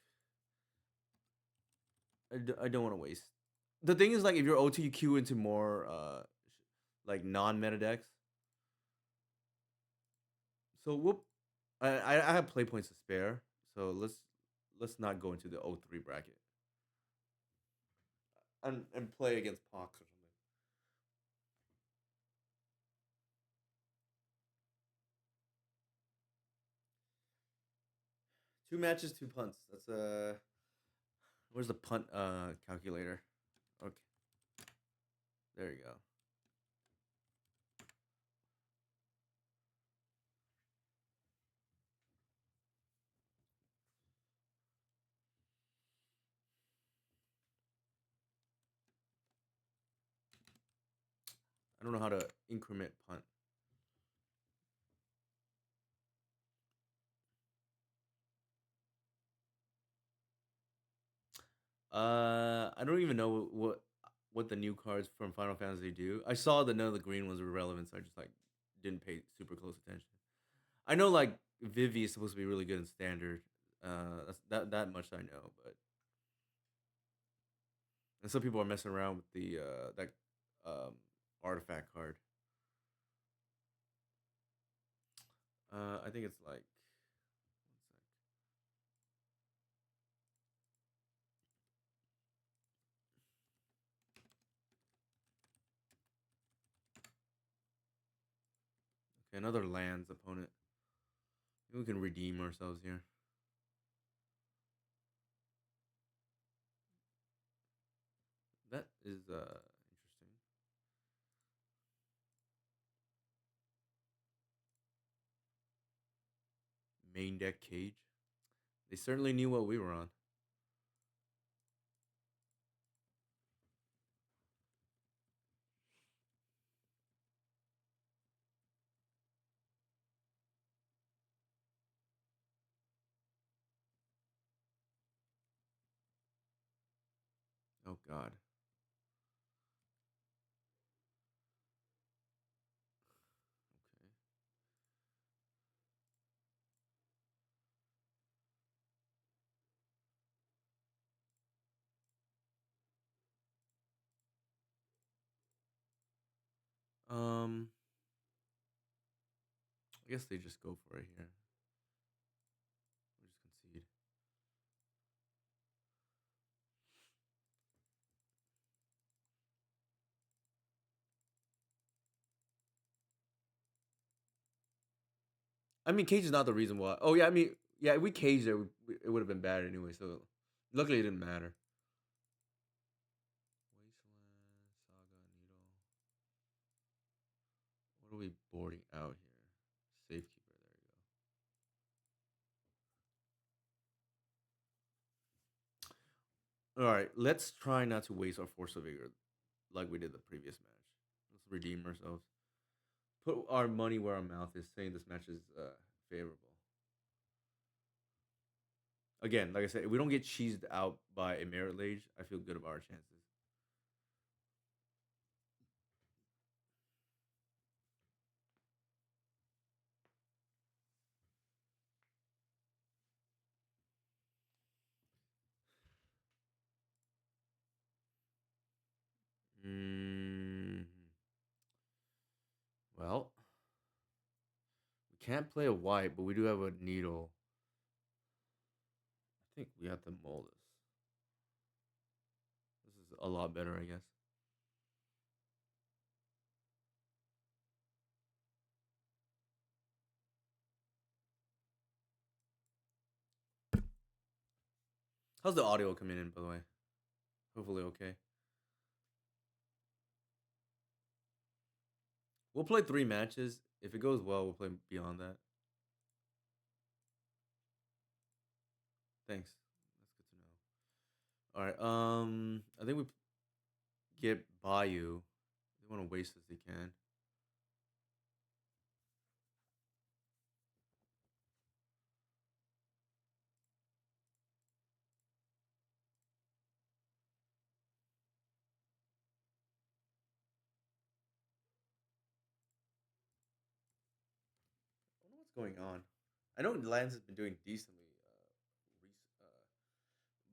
I don't want to waste. The thing is, like, if you're 0-2, you queue into more like non-meta decks. So whoop. I have play points to spare. So let's not go into the 0-3 bracket and play against Pox or something. 2 matches, 2 punts. That's where's the punt calculator? Okay, there you go. I don't know how to increment punt. I don't even know what the new cards from Final Fantasy do. I saw that none of the green ones were relevant, so I just like didn't pay super close attention. I know like Vivi is supposed to be really good in standard. That much I know, but and some people are messing around with the that um artifact card. I think it's like okay, another lands opponent. Maybe we can redeem ourselves here. That is interesting. Main deck cage. They certainly knew what we were on. Oh God. Okay. Um, I guess they just go for it here. We just concede. I mean, cage is not the reason why. Oh yeah, I mean, yeah, if we caged it, it would have been bad anyway. So luckily, it didn't matter. Wasteland, Saga, Needle. What are we boarding out here? Safekeeper. There you go. All right, let's try not to waste our force of vigor like we did the previous match. Let's redeem ourselves. Put our money where our mouth is, saying this match is favorable. Again, like I said, if we don't get cheesed out by a merit lage, I feel good about our chances. Mm, well, we can't play a white, but we do have a needle. I think we have to mold this. This is a lot better, I guess. How's the audio coming in, by the way? Hopefully, okay. We'll play 3 matches. If it goes well, we'll play beyond that. Thanks. That's good to know. All right. I think we get Bayou. They want to waste as they can. I don't know what's going on. I know Lance has been doing decently,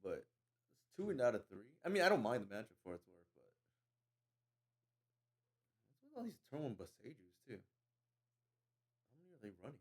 but it's two and out of three. I mean, I don't mind the matchup for its worth, but what's with all these turn one Basejus too? How many are they running?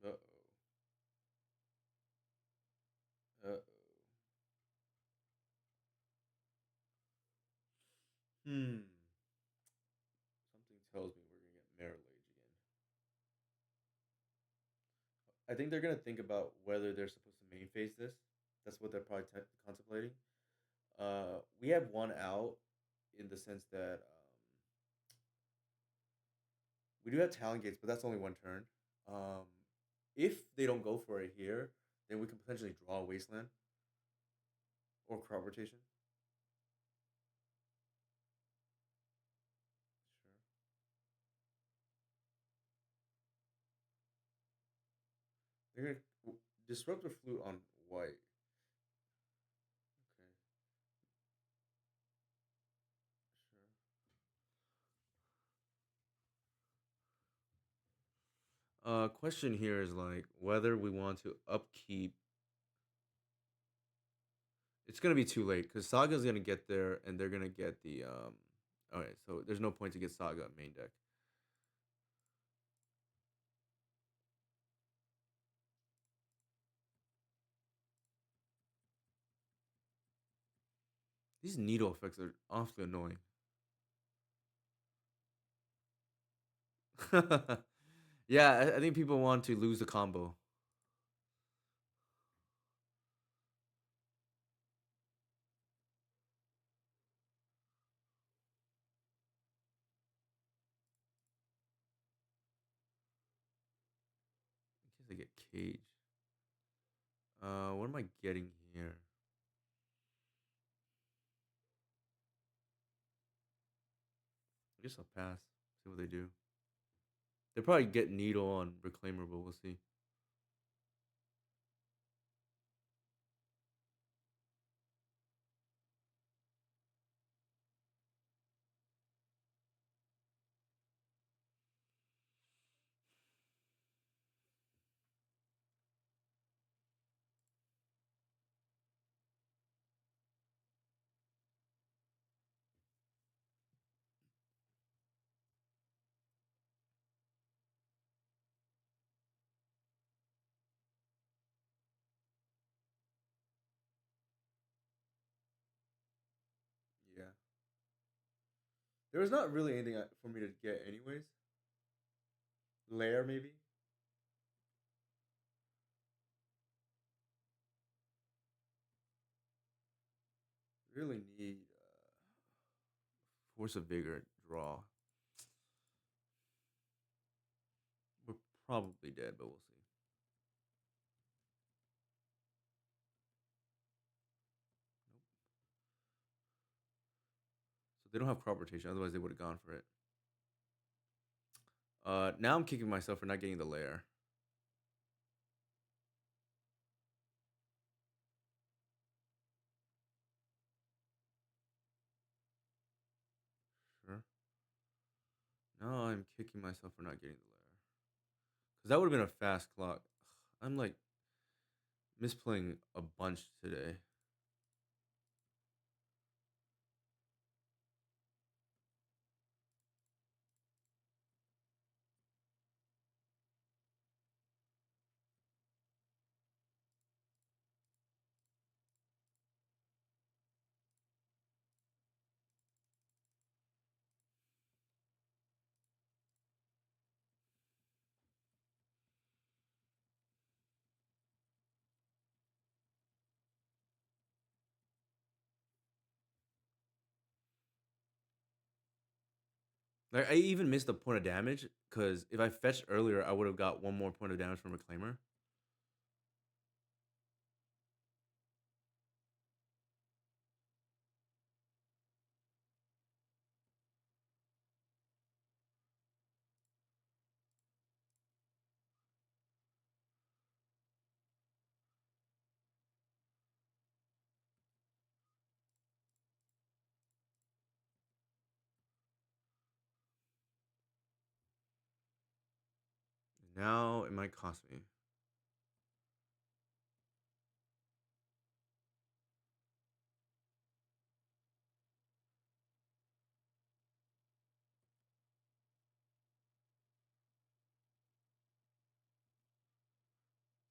Uh oh. Uh oh. Hmm. Something tells me we're gonna get Marilage again. I think they're gonna think about whether they're supposed to main phase this. That's what they're probably contemplating. We have one out in the sense that we do have talent gates, but that's only one turn. Um, if they don't go for it here, then we can potentially draw a wasteland or crop rotation. Sure. They're gonna disrupt the flute on white. Okay. Sure. Question here is like whether we want to upkeep. It's gonna be too late because Saga's gonna get there and they're gonna get the. Okay, so there's no point to get Saga main deck. These needle effects are awfully annoying. Yeah, I think people want to lose the combo. In case I get caged. What am I getting here? I guess I'll pass. See what they do. They probably get needle on reclaimer, but we'll see. Yeah. There was not really anything for me to get, anyways. Lair, maybe. Really need force of vigor draw. We're probably dead, but we'll see. So they don't have crop rotation, otherwise they would have gone for it. Now I'm kicking myself for not getting the lair. Sure. Now I'm kicking myself for not getting the lair. Because that would have been a fast clock. I'm like misplaying a bunch today. Like I even missed a point of damage because if I fetched earlier, I would have got one more point of damage from Reclaimer. Now it might cost me.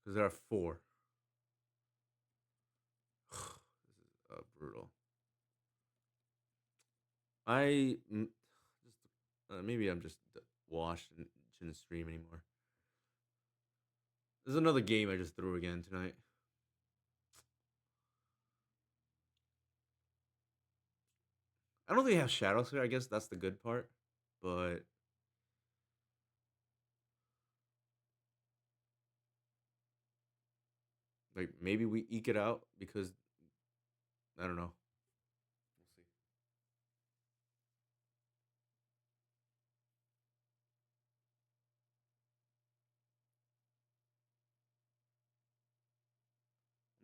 Because there are four. This is brutal. Just maybe I'm just washed and shouldn't stream anymore. There's another game I just threw again tonight. I don't think they have shadows here. I guess that's the good part, but like maybe we eke it out because I don't know. We'll see.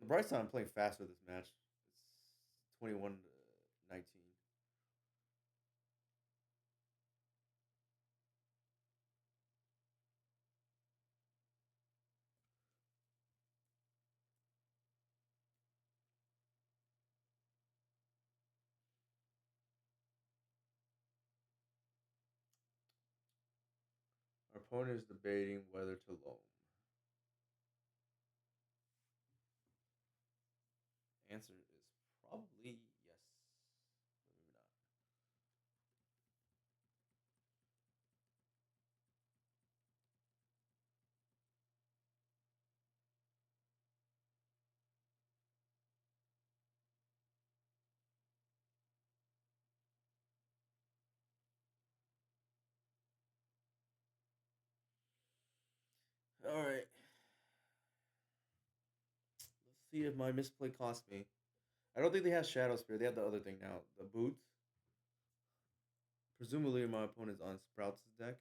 On the bright side, I'm playing faster this match. It's 21 to 19. Our opponent is debating whether to loam. Answer is probably yes, but maybe not. See if my misplay cost me. I don't think they have Shadow Spear. They have the other thing now, the boots. Presumably, my opponent's on Sprouts' deck.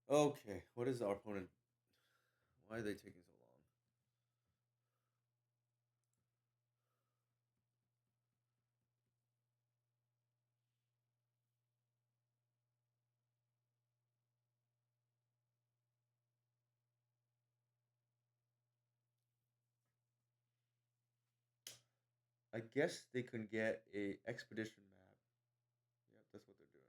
Okay, what is our opponent? Why are they taking so long? I guess they can get a expedition map. Yep, that's what they're doing.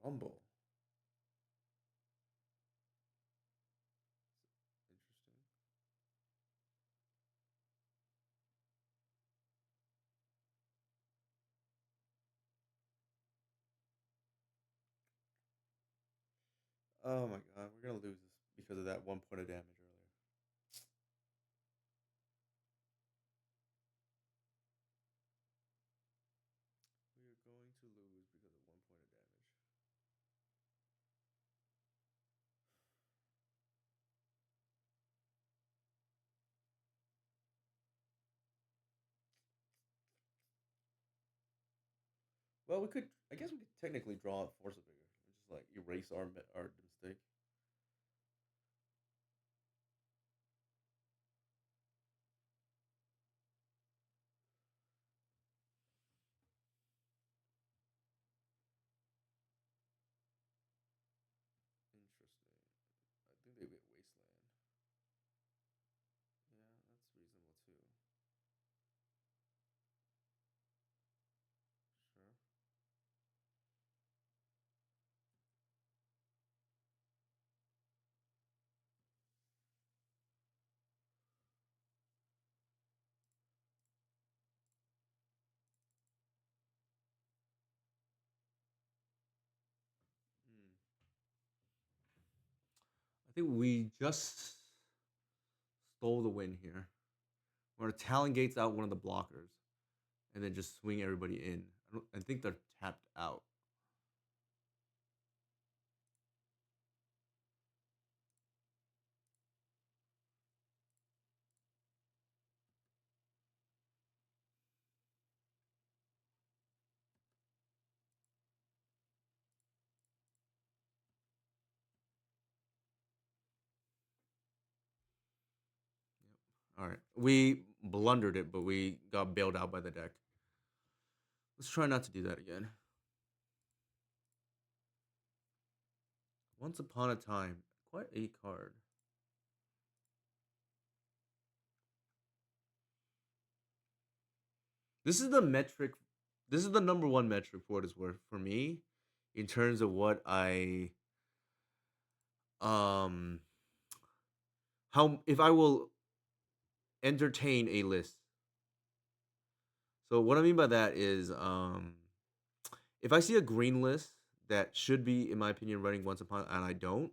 Rumble. Interesting. Oh my god, we're gonna lose this because of that 1 point of damage earlier. We are going to lose because of 1 point of damage. Well, we could. I guess we could technically draw a Force of Vigor and just like erase our mistake. Interesting. I think they get Wasteland. Yeah, that's reasonable too. Sure. Hmm. I think we just stole the win here. We're gonna Talon Gates out one of the blockers, and then just swing everybody in. I think they're tapped out. Yep. All right, we blundered it, but we got bailed out by the deck. Let's try not to do that again. Once upon a time, quite a card. This is the metric. This is the number one metric for what it's worth for me, in terms of what I um how if I will entertain a list. So what I mean by that is if I see a green list that should be, in my opinion, running once upon and I don't,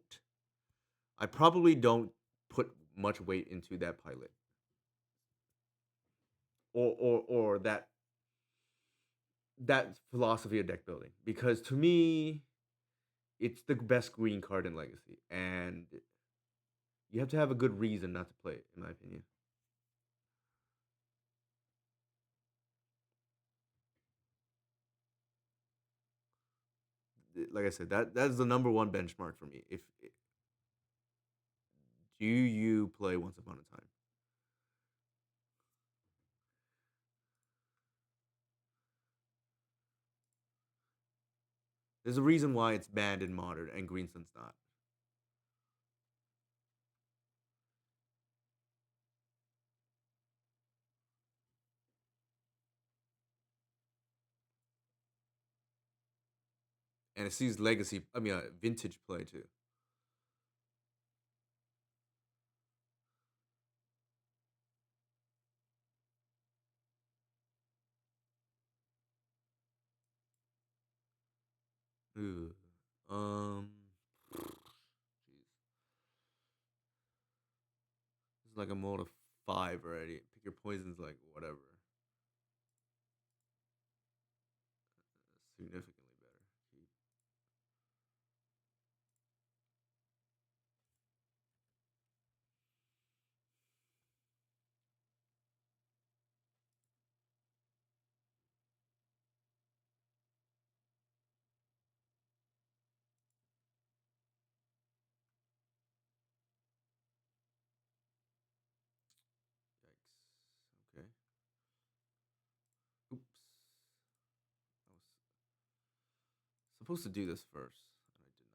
I probably don't put much weight into that pilot or that philosophy of deck building, because to me it's the best green card in Legacy, and you have to have a good reason not to play it, in my opinion. Like I said, that's the number one benchmark for me. If do you play Once Upon a Time? There's a reason why it's banned in Modern and Green Sun's not. And it sees Legacy. I mean, Vintage play too. Ooh. Um. Jeez. This is like a mode of five already. Pick your poisons, like whatever. Significantly better. Keep. Yikes. Okay. Oops. I was supposed to do this first, and I did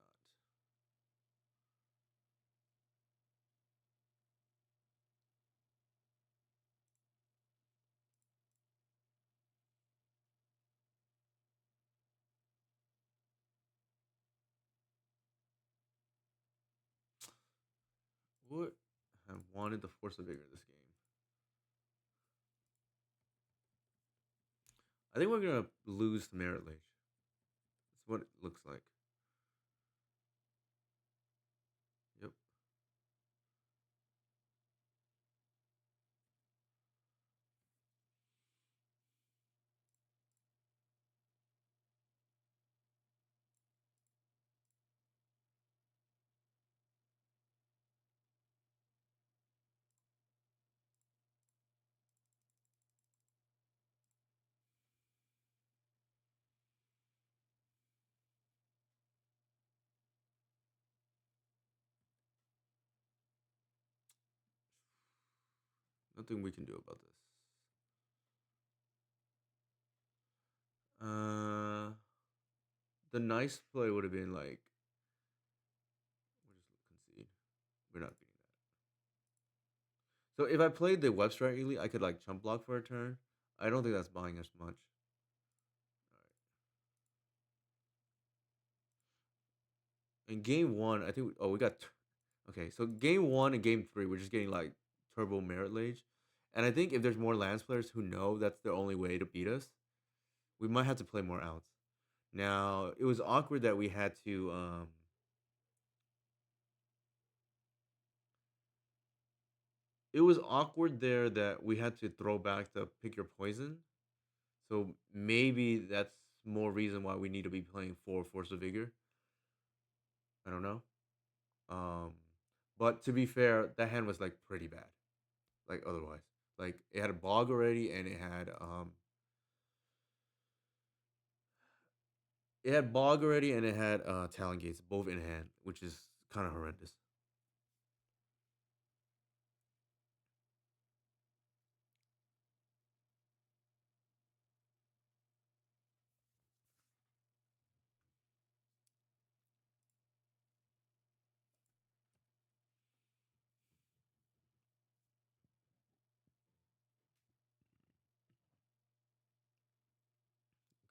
not. What? I wanted the force of vigor in this game. I think we're gonna lose the merit lage. That's what it looks like. Yep. Nothing we can do about this. Uh, the nice play would have been like, we'll just concede. We're not getting that. So if I played the web strike elite, I could like chump block for a turn. I don't think that's buying us much. In game one, I think. Oh, we got. Okay, so game one and game three, we're just getting like turbo merit lage, and I think if there's more Lance players who know that's their only way to beat us, we might have to play more outs. Now it was awkward that we had to. It was awkward there that we had to throw back the pick your poison. So maybe that's more reason why we need to be playing for force of vigor. I don't know. Um, but to be fair, that hand was like pretty bad. Like otherwise, like it had a bog already, and it had bog already, and it had talon gates both in hand, which is kind of horrendous.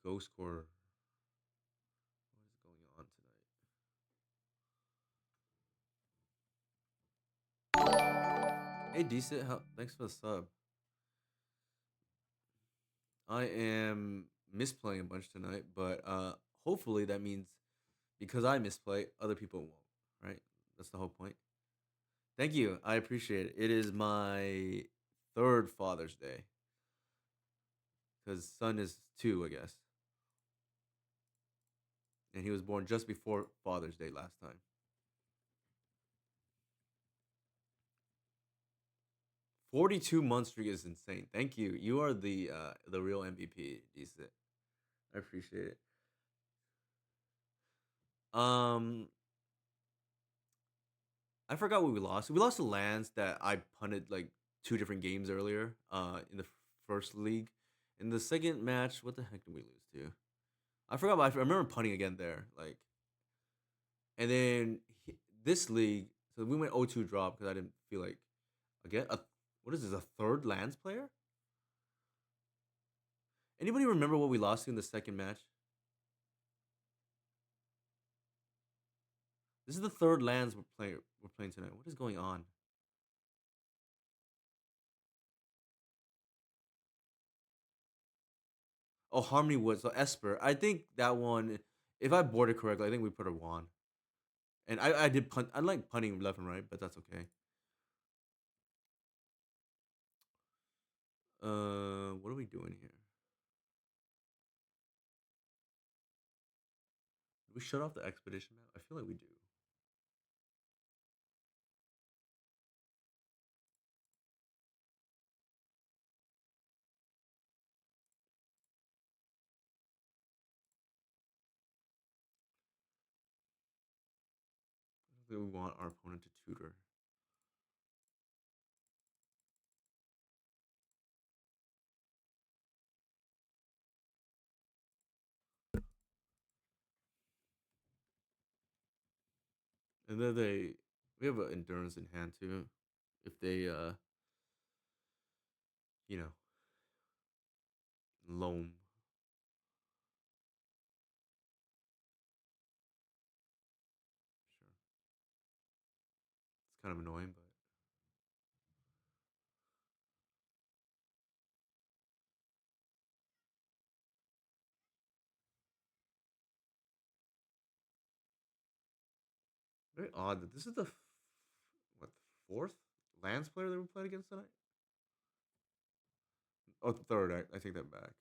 Ghost core. What is going on tonight? Hey, decent. Thanks for the sub. I am misplaying a bunch tonight, but hopefully that means because I misplay, other people won't. Right? That's the whole point. Thank you. I appreciate it. It is my third Father's Day because son is two, I guess, and he was born just before Father's Day last time. 42 month streak is insane. Thank you. You are the real MVP. Decent. I appreciate it. Um, I forgot what we lost. We lost to Lance that I punted like two different games earlier. In the first league. In the second match, what the heck did we lose to? I forgot. But I remember punting again there. Like, and then this league, so we went 0-2 drop because I didn't feel like again. What is this? A third Lance player? Anybody remember what we lost to in the second match? This is the third lands we're playing tonight. What is going on? Oh, Harmony Woods. So Esper. I think that one If I board it correctly, I think we put a wand. And I did punt. I like punting left and right, but that's okay. What are we doing here? Do we shut off the expedition map? I feel like we do. I don't think we want our opponent to tutor. And then we have an endurance in hand too. If they you know, loam. Sure. It's kind of annoying, but very odd that this is the what, fourth Lance player that we played against tonight. Oh, third. I take that back.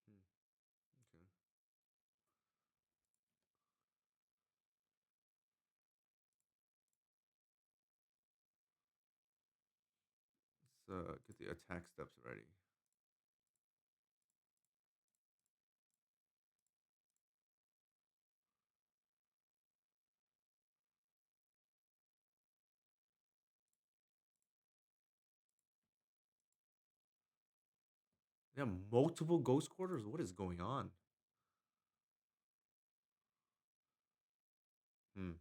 Hmm, okay. Let's get the attack steps ready. They have multiple ghost quarters. What is going on? Hmm.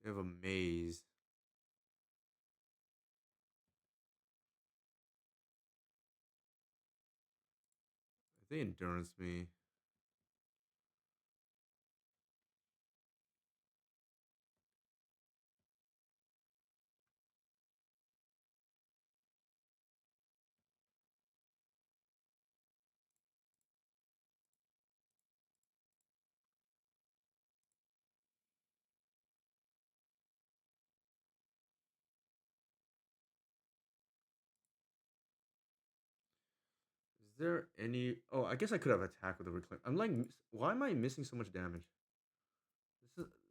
They have a maze. They endurance me. Is there any? Oh, I guess I could have attacked with a reclaim. I'm like, why am I missing so much damage?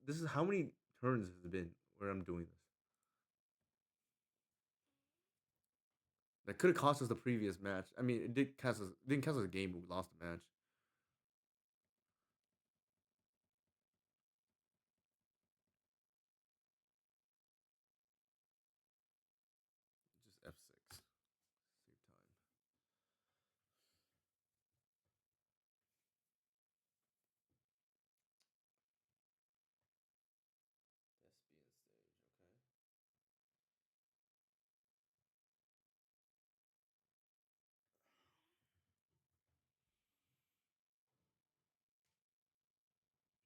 This is how many turns has it been where I'm doing this? That could have cost us the previous match. I mean, it did cost us. Didn't cost us a game, but we lost the match. Just F6. Save time. Thespian stage. Okay.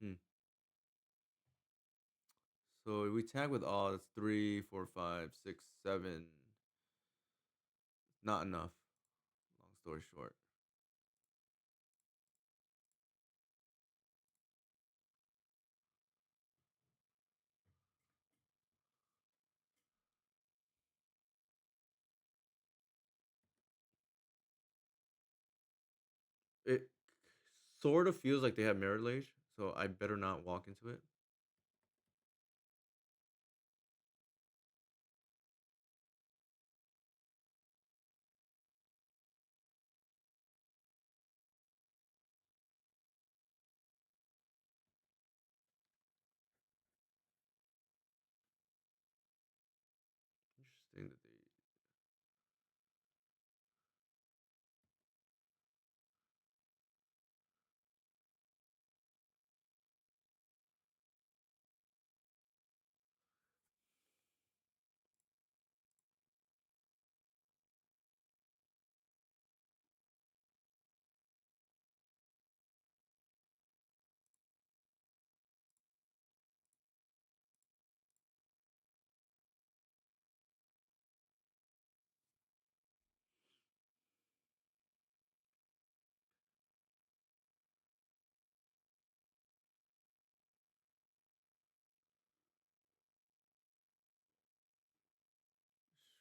Hmm. So we tag with all. That's 3, 4, 5, 6, 7. Not enough. Long story short. It sort of feels like they have Mirror Lage, so I better not walk into it. thing that they.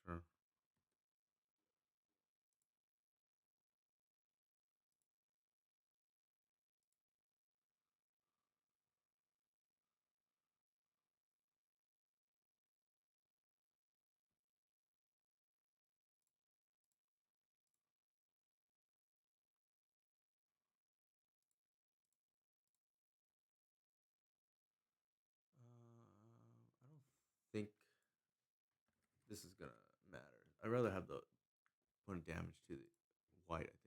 Sure. I don't think this is gonna matter. I'd rather have the put damage to the white. I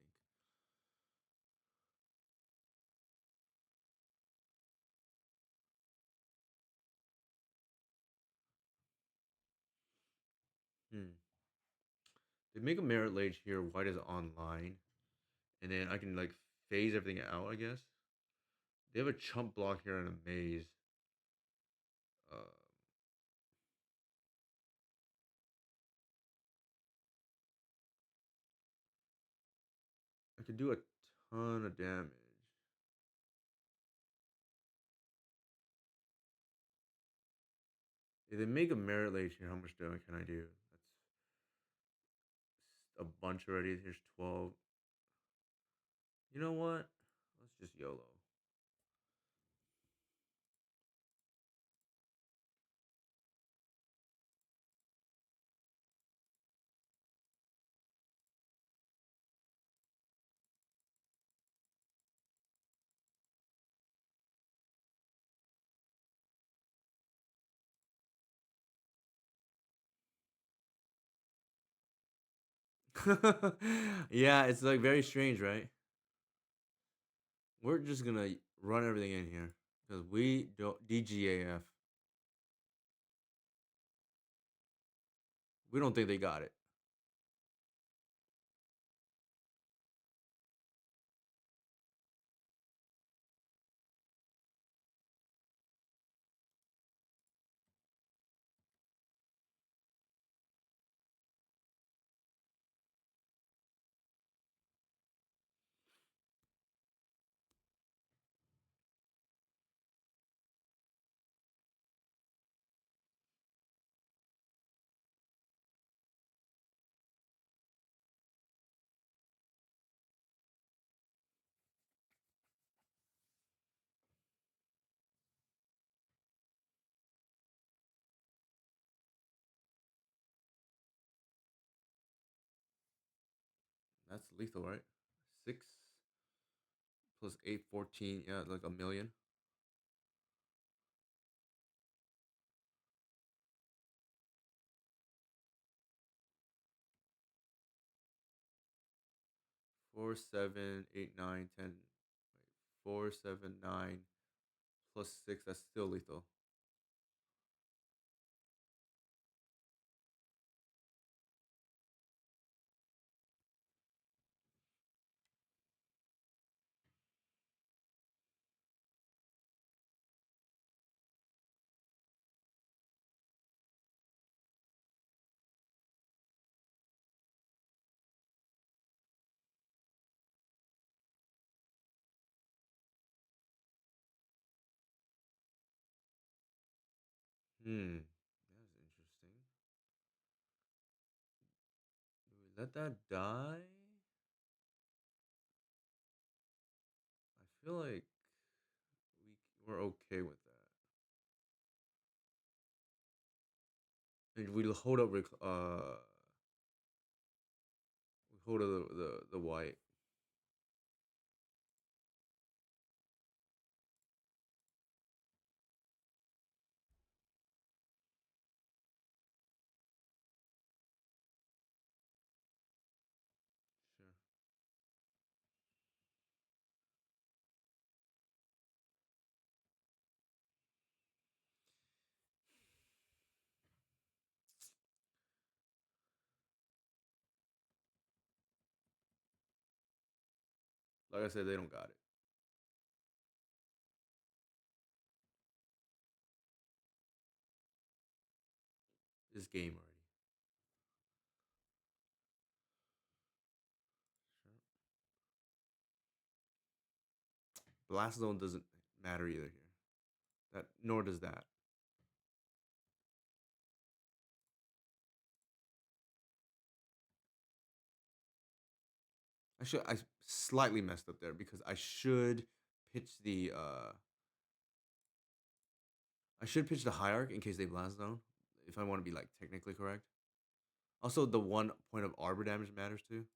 think. Hmm. They make a merit lage here. White is online, and then I can like phase everything out. I guess they have a chump block here and a maze. Uh, I could do a ton of damage. If they make a merit lage here, how much damage can I do? That's a bunch already. Here's 12. You know what? Let's just YOLO. Yeah, it's like very strange, right? We're just gonna run everything in here because we don't DGAF. We don't think they got it. That's lethal, right? Six plus eight, 14. Yeah, like a million. 4, 7, 8, 9, 10. Wait, 4, 7, 9 plus 6. That's still lethal. That's interesting. Do we let that die? I feel like we're okay with that. And we hold up. We hold up the white. Like I said, they don't got it. This game already. Blast Zone doesn't matter either here. That nor does that. I slightly messed up there because pitch the uh I should pitch the Hierarch in case they blast zone. If I want to be like technically correct. Also, the 1 point of arbor damage matters too.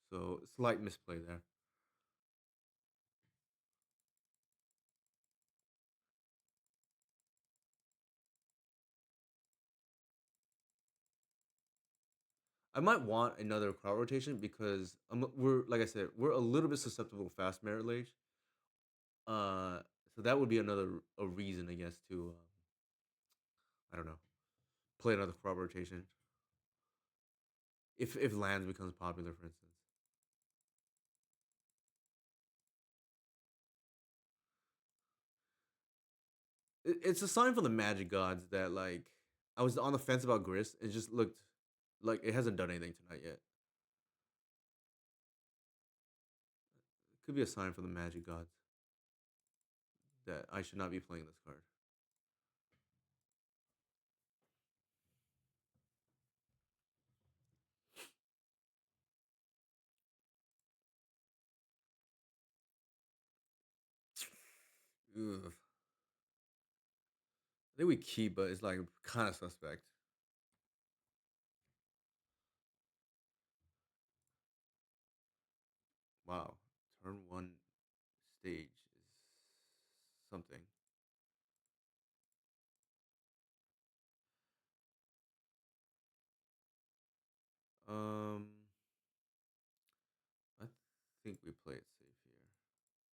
So slight misplay there. I might want another crowd rotation because we're like I said, we're a little bit susceptible to fast merit lage. Uh, so that would be another a reason, I guess, to I don't know, play another crowd rotation if lands becomes popular, for instance. It's a sign from the Magic gods that like I was on the fence about Grist. It just looked like it hasn't done anything tonight yet. It could be a sign from the Magic gods that I should not be playing this card. Ugh. I think we keep, but it's like kind of suspect. Wow, turn one stage is something. Um, I think we play it safe here.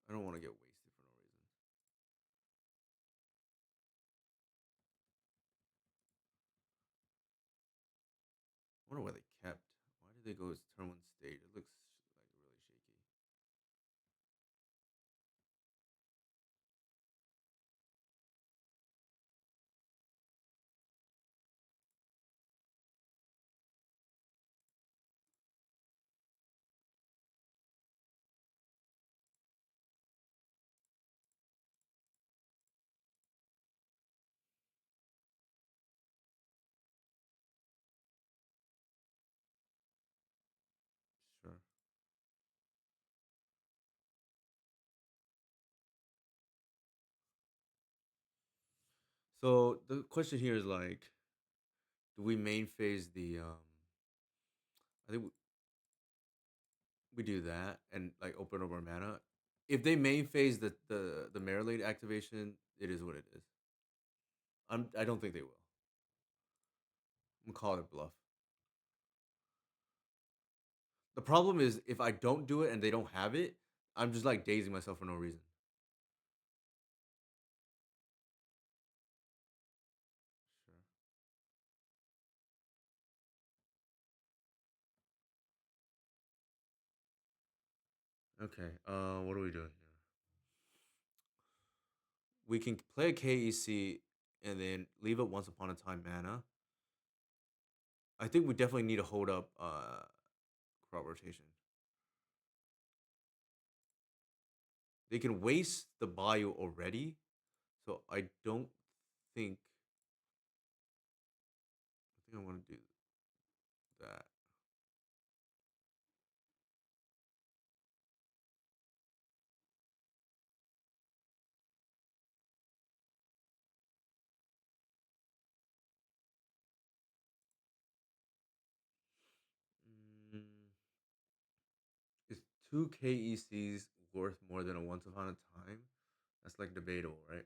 I don't want to get wasted for no reason. I wonder why they kept. Why did they go turn one stage? It looks like really shaky. Sure. So the question here is like, do we main phase the I think we do that and like open up our mana. If they main phase the Marilade activation, it is what it is. I don't think they will. I'm gonna call it bluff. The problem is if I don't do it and they don't have it, I'm just like dazing myself for no reason. Sure. Okay. What are we doing here? We can play a KEC and then leave it once upon a time mana. I think we definitely need to hold up crop rotation. They can waste the bio already, so I don't think I want to do that. Mm, is two KECs worth more than a once upon a time? That's like debatable, right?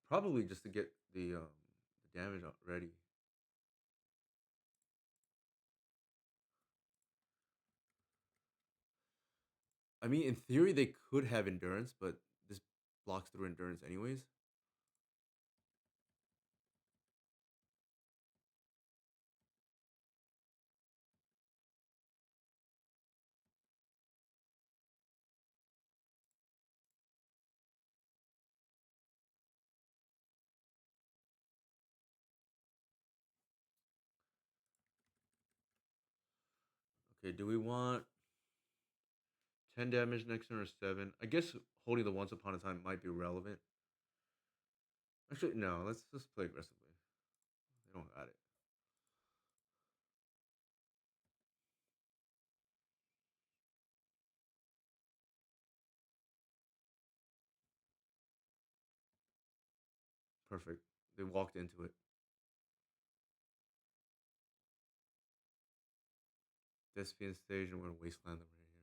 Probably just to get the damage ready. I mean, in theory, they could have endurance, but this blocks through endurance anyways. Okay, do we want 10 damage next turn or 7? I guess holding the Once Upon a Time might be relevant. Actually, no, let's just play aggressively. They don't got it. Perfect. They walked into it. Thespian stage, and we're gonna wasteland them right here.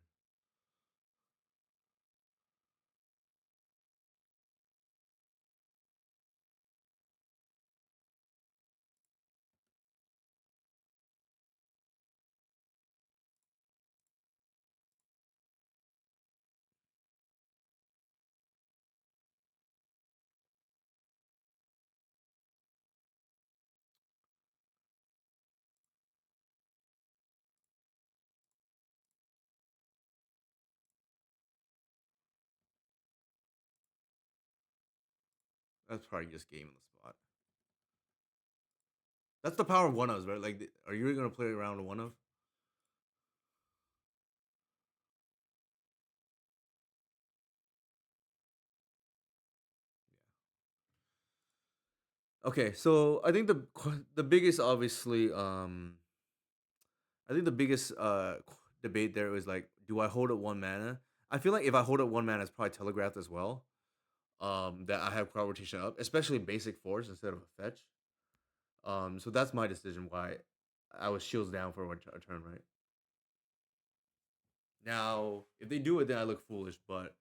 That's probably just game on the spot. That's the power of one ofs, right? Like, are you really gonna play around a one of? Okay, so I think the biggest, obviously, I think the biggest debate there was like, do I hold it one mana? I feel like if I hold it one mana, it's probably telegraphed as well. That I have crowd rotation up, especially basic force instead of a fetch. So that's my decision why I was shields down for a turn, right? Now, if they do it, then I look foolish, but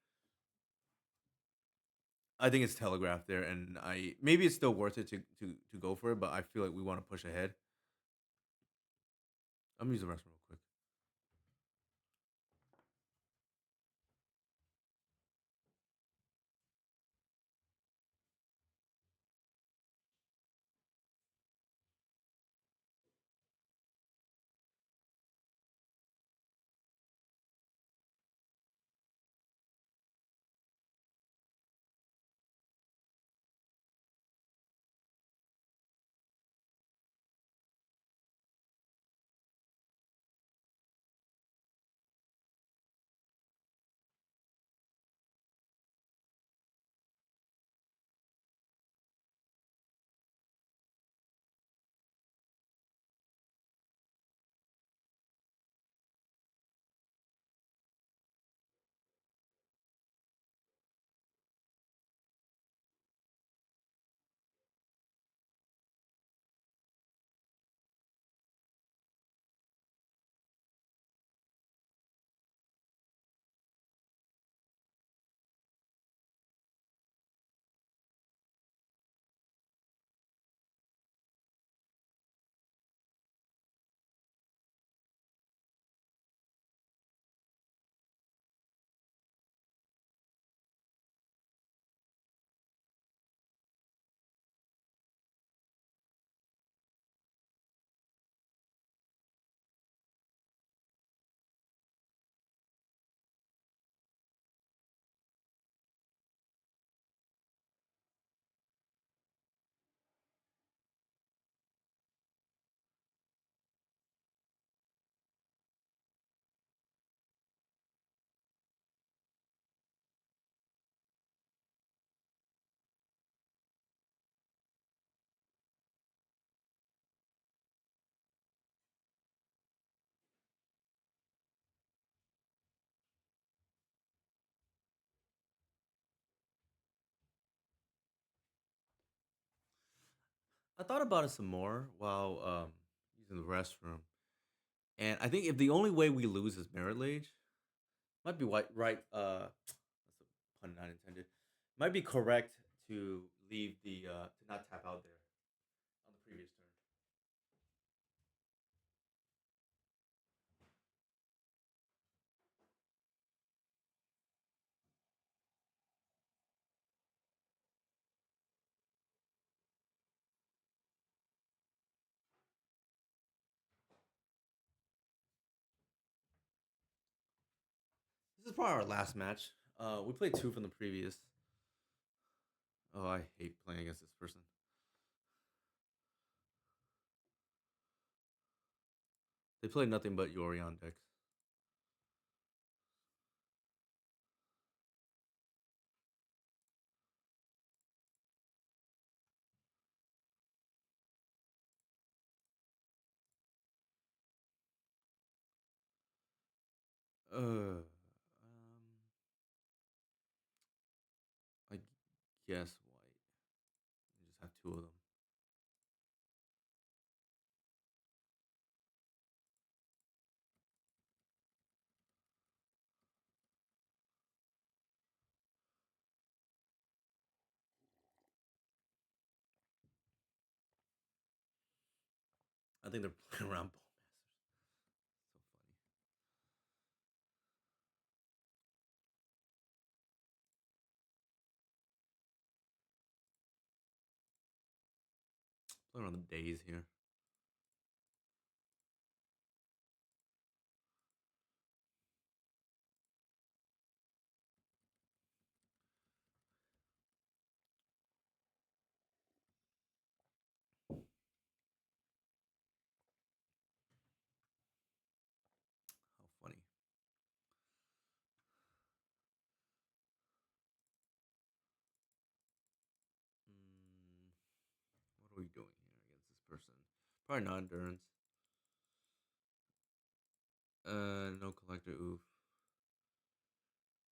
I think it's telegraphed there, and I maybe it's still worth it to go for it, but I feel like we want to push ahead. I'm gonna use the restroom real quick. I thought about it some more while using the restroom, and I think if the only way we lose is Merit Lage, might be right. That's a pun not intended. Might be correct to leave the to not tap out there on the previous turn. This is probably our last match. We played two from the previous. Oh, I hate playing against this person. They play nothing but Yorion decks. I guess white. You just have two of them. I think they're playing around Bowmasters. So funny. Playing around the days here. How funny. Mm, what are we doing here against this person? Probably not endurance. No collector. Oof.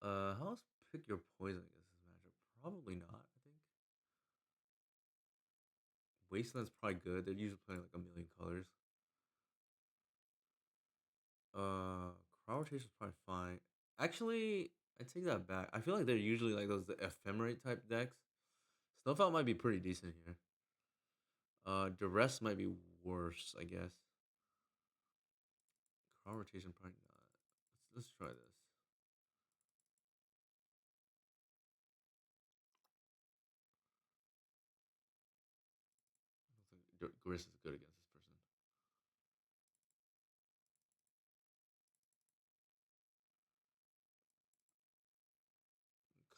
How else pick your poison against this matchup? Probably not. I think Wasteland's probably good. They're usually playing like a million colors. Uh, Crowd Rotation's probably fine. Actually, I take that back. I feel like they're usually like those ephemerate type decks. Snowfall might be pretty decent here. Duress might be worse, I guess. Crowd Rotation probably not. Let's try this. I don't think Gris is good against this person.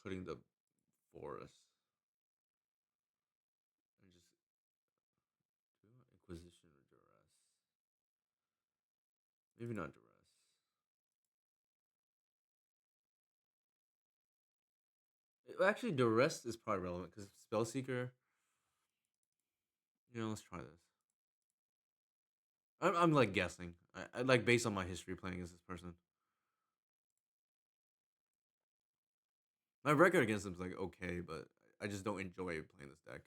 Cutting the forest and just do Inquisition or Duress. Maybe not Duress. Actually, Duress is probably relevant because Spellseeker. Let's try this. I'm like guessing. I like based on my history playing against this person. My record against them is like okay, but I just don't enjoy playing this deck.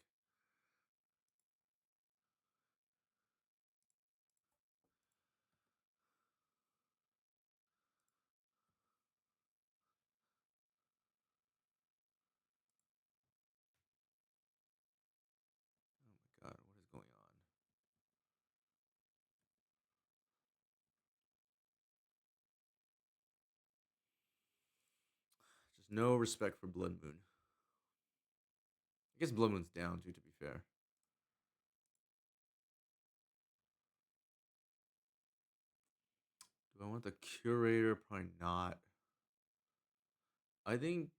Oh my god, what is going on? Just no respect for Blood Moon. I guess Blood Moon's down too, to be fair. Do I want the Curator? Probably not. I think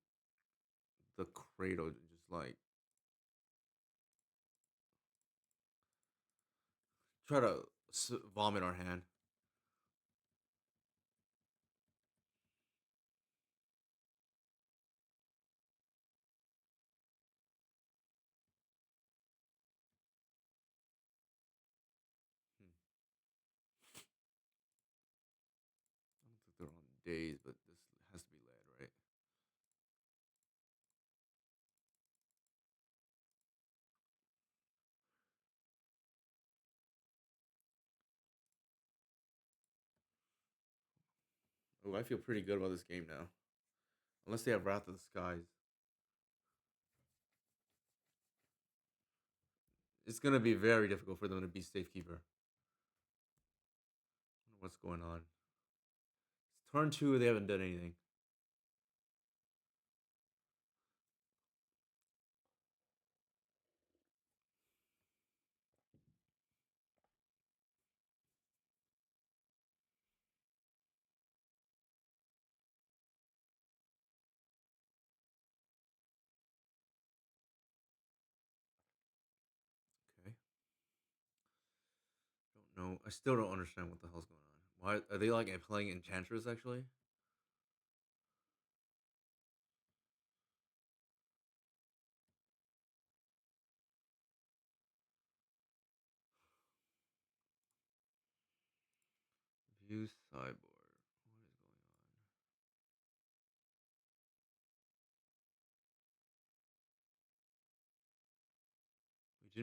the Cradle just like try to vomit our hand. Hmm. I don't think they're on days, but this has to be lead, right? Oh, I feel pretty good about this game now. Unless they have Wrath of the Skies. It's gonna be very difficult for them to be Safekeeper. What's going on? It's turn two, they haven't done anything. Okay. Don't know. I still don't understand what the hell's going on. Why are they like playing Enchantress actually? View sideboard. What is going on?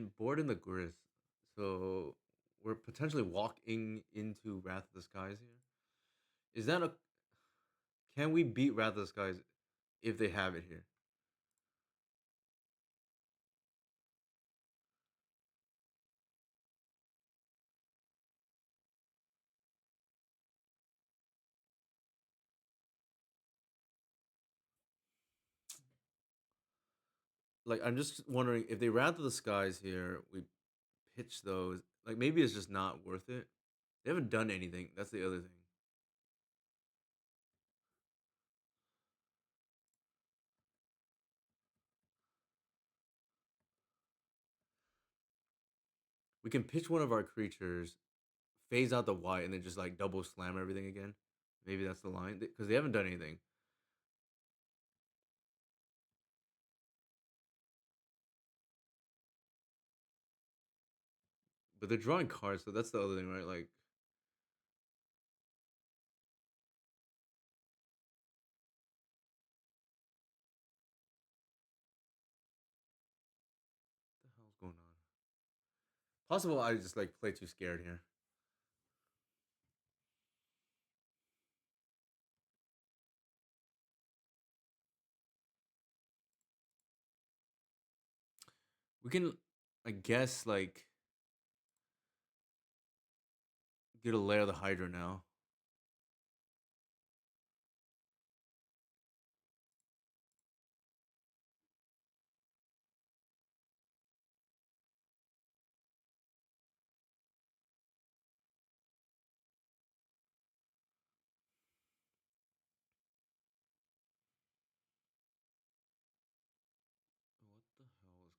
Board in the grist. So we're potentially walking into Wrath of the Skies here. Is that a can we beat Wrath of the Skies if they have it here? Like I'm just wondering if they Wrath of the Skies here, we pitch those. Like maybe it's just not worth it. They haven't done anything. That's the other thing. We can pitch one of our creatures, phase out the white, and then just like double slam everything again. Maybe that's the line because they haven't done anything. But they're drawing cards, so that's the other thing, right? Like, what the hell's going on? Possible I just like play too scared here. We can, I guess, like get a layer of the Hydra now. What the hell is going on?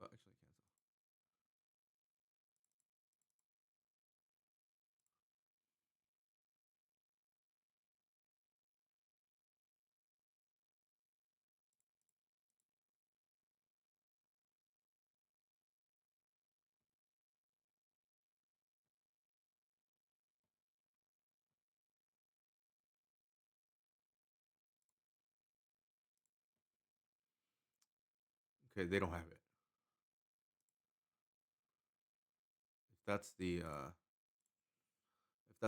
Well, actually, cancel. Okay, they don't have it. If that's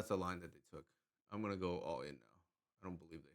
the line that they took, I'm gonna go all in now. I don't believe they have it.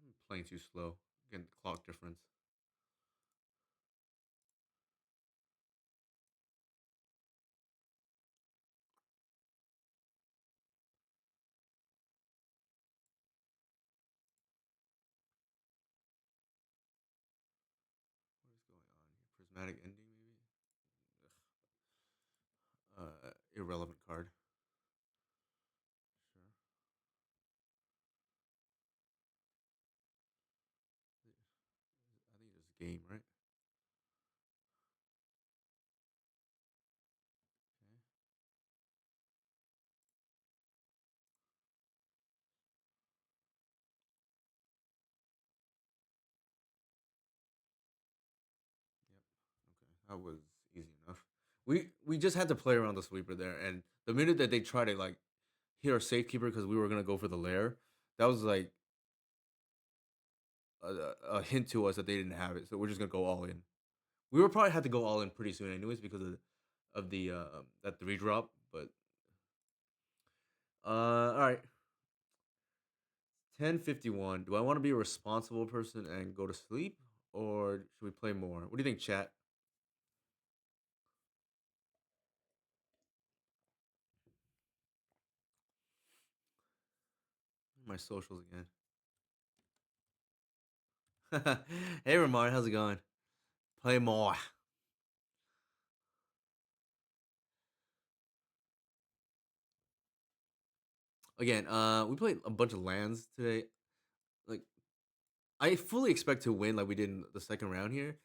I'm playing too slow. Again, the clock difference. What is going on here? Prismatic ending, maybe. Irrelevant card. Sure. game, right? Yep. Okay, that was easy enough. We just had to play around the sweeper there, and the minute that they tried to like hit our safekeeper because we were gonna go for the lair, that was like a hint to us that they didn't have it. So we're just gonna go all in. We would probably have to go all in pretty soon, anyways, because of the that 3 drop. But all right, 10:51. Do I want to be a responsible person and go to sleep, or should we play more? What do you think, chat? My socials again. Hey, Ramon, how's it going? Play more. Again, we played a bunch of lands today. Like, I fully expect to win, like we did in the second round here.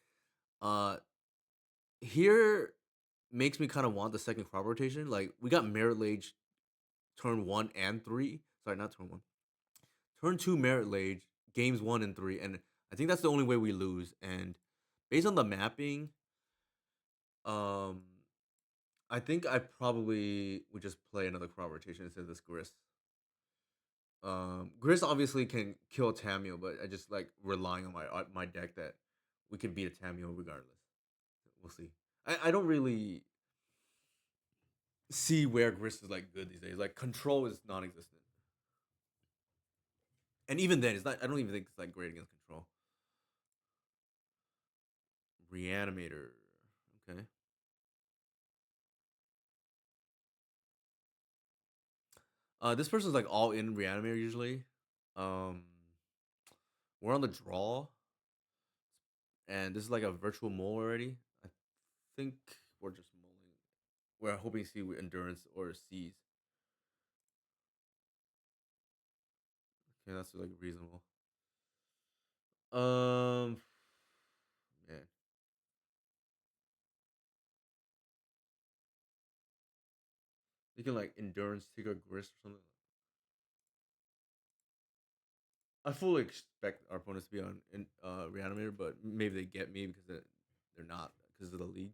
Uh, here makes me kind of want the second crop rotation. Like, we got Merit Lage turn 1 and 3. Sorry, not turn 1. Turn 2 Merit Lage, games 1 and 3. And I think that's the only way we lose. And based on the mapping, um, I think I probably would just play another crop rotation instead of this Gris. Gris obviously can kill Tamio, but I just like relying on my deck that we can beat a Tamio regardless. We'll see. I don't really see where Gris is like good these days. Like control is non-existent, and even then, it's not. I don't even think it's like great against control. Reanimator. Okay. This person's like all in Reanimator usually. Um, we're on the draw, and this is like a virtual mole already. I think we're just mulling. We're hoping to see with endurance or seize. Okay, that's like reasonable. Um, man, you can like endurance take a grist or something. I fully expect our opponents to be on in Reanimator, but maybe they get me because they're not because of the league.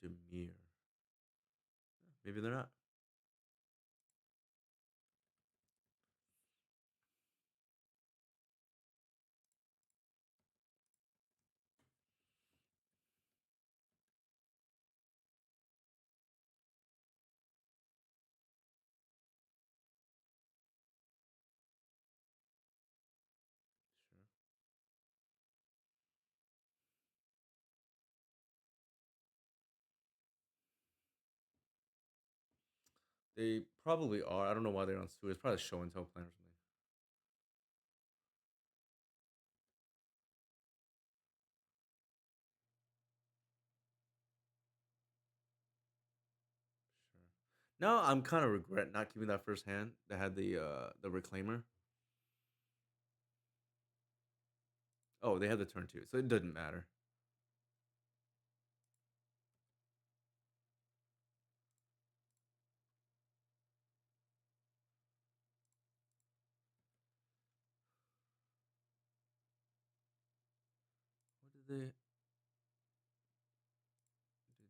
Demir, maybe they're not. Sure, they probably are. I don't know why they're on Sue. It's probably a show and tell plan or something. Sure. Now I'm kind of regret not keeping that first hand that had the reclaimer. Oh, they had the turn two, so it doesn't matter. What did they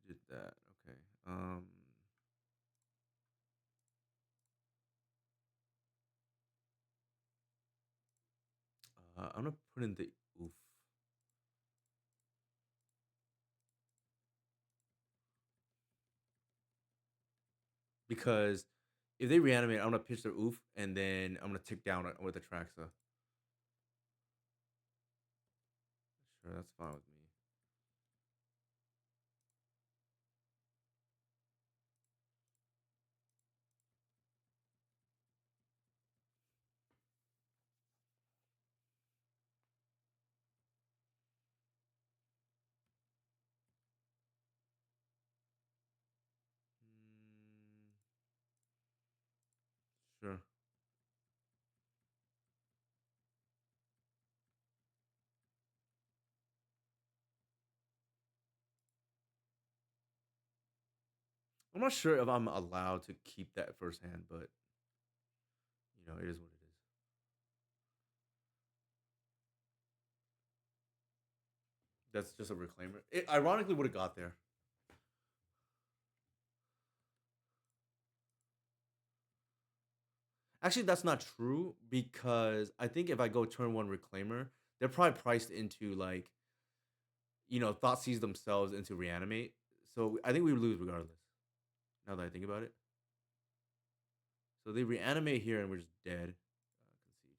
did that? Okay. I'm gonna put in the oof because if they reanimate, I'm gonna pitch their oof and then I'm gonna tick down with Atraxa. Sure, that's fine with me. Mm, sure. I'm not sure if I'm allowed to keep that first hand, but it is what it is. That's just a reclaimer. It ironically would have got there. Actually, that's not true because I think if I go turn one reclaimer, they're probably priced into like thought sees themselves into reanimate. So I think we would lose regardless. Now that I think about it, so they reanimate here and we're just dead. Concede.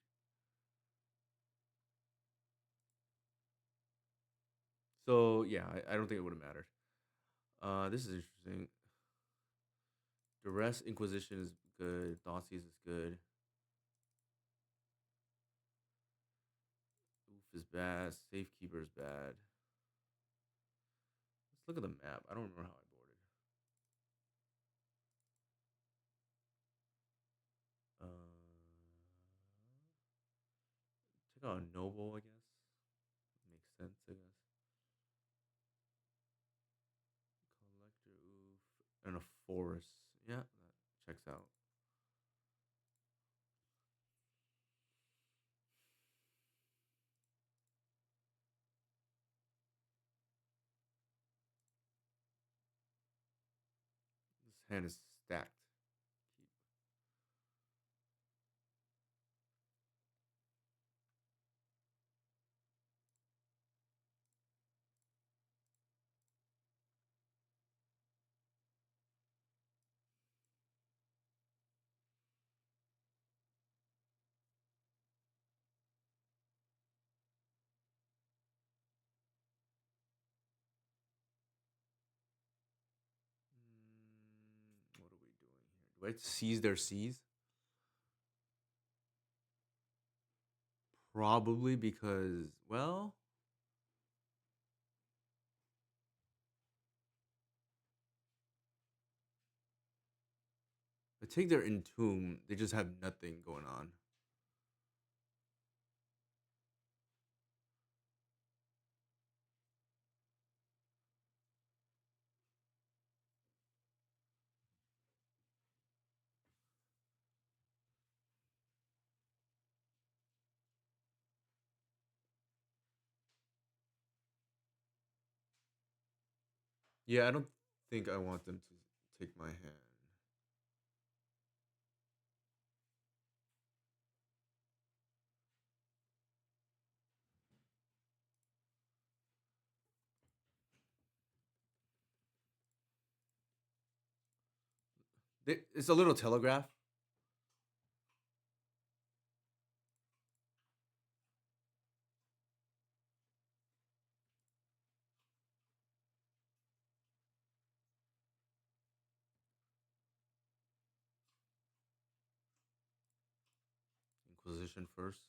So yeah, I don't think it would have mattered. This is interesting. Duress Inquisition is good. Thoughtseize is good. Oof is bad. Safekeeper is bad. Let's look at the map. I don't remember how I boarded. Uh, Check out a noble, I guess. Makes sense, I guess. Collector, oof, and a forest. Yeah, that checks out. This hand is stacked. Keep. What are we doing here? Do I seize their seas? Probably because, well, I take their entomb. They just have nothing going on. Yeah, I don't think I want them to take my hand. It's a little telegraph. Inquisition first.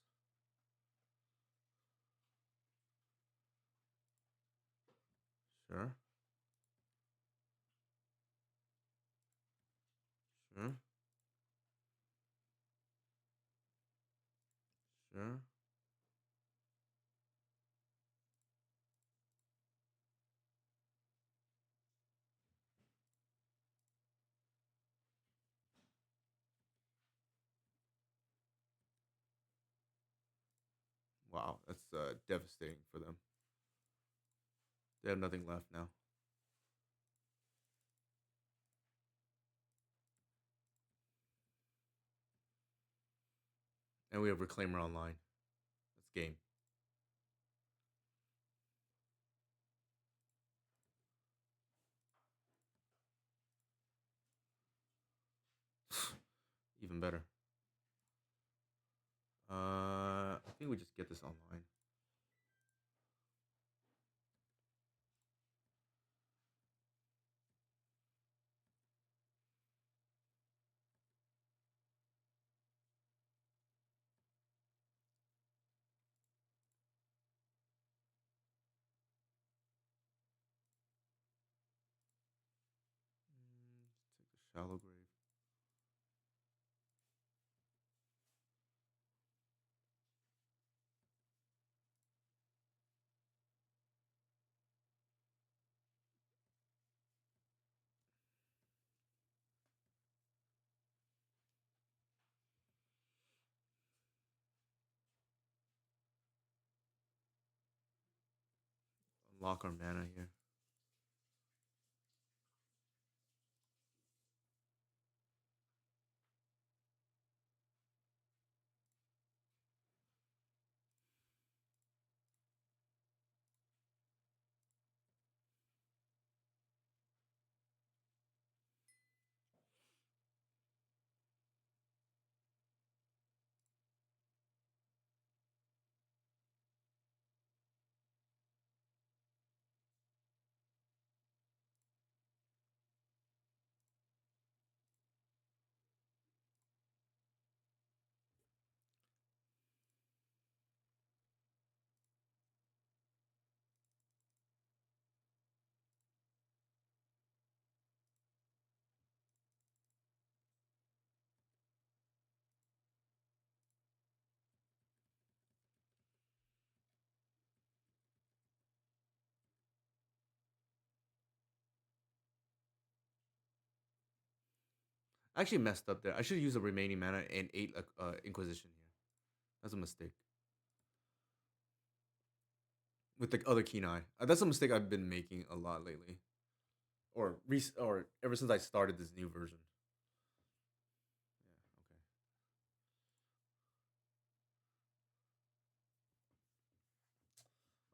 Sure. Sure. Sure. Wow, that's devastating for them. They have nothing left now. And we have Reclaimer online. That's game. Even better. I think we just get this online. Take the shallow grave. lock our mana here. I actually messed up there. I should use the remaining mana and 8 Inquisition here. That's a mistake. With the other keen eye. That's a mistake I've been making a lot lately. Or ever since I started this new version.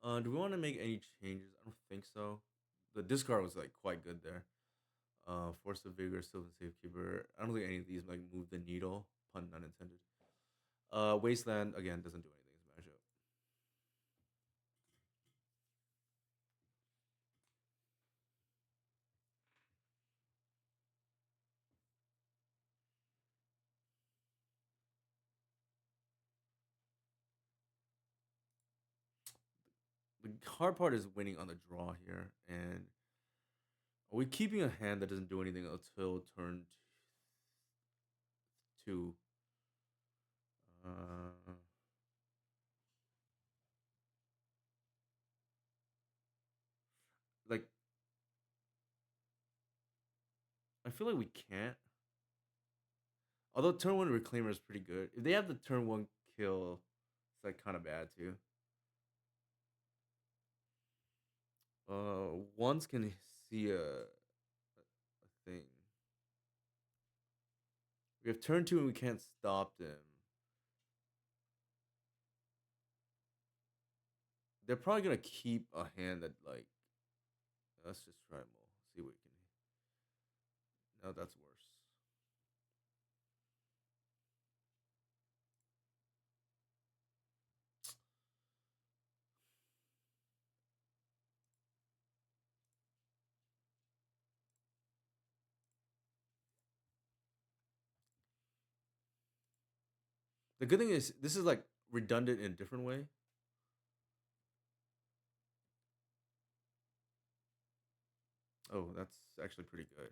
Yeah, okay. Do we want to make any changes? I don't think so. The discard was like quite good there. Force of Vigor, Sylvan Safekeeper. I don't think any of these like move the needle. Pun not intended. Wasteland again doesn't do anything as a matchup. The hard part is winning on the draw here, and are we keeping a hand that doesn't do anything until turn two? Uh, like I feel like we can't. Although turn one reclaimer is pretty good. If they have the turn one kill, it's like kind of bad too. Ones can see a thing. We have turn two and we can't stop them. They're probably gonna keep a hand that like. Let's just try more. See what we can. No, that's worse. The good thing is this is like redundant in a different way. Oh, that's actually pretty good.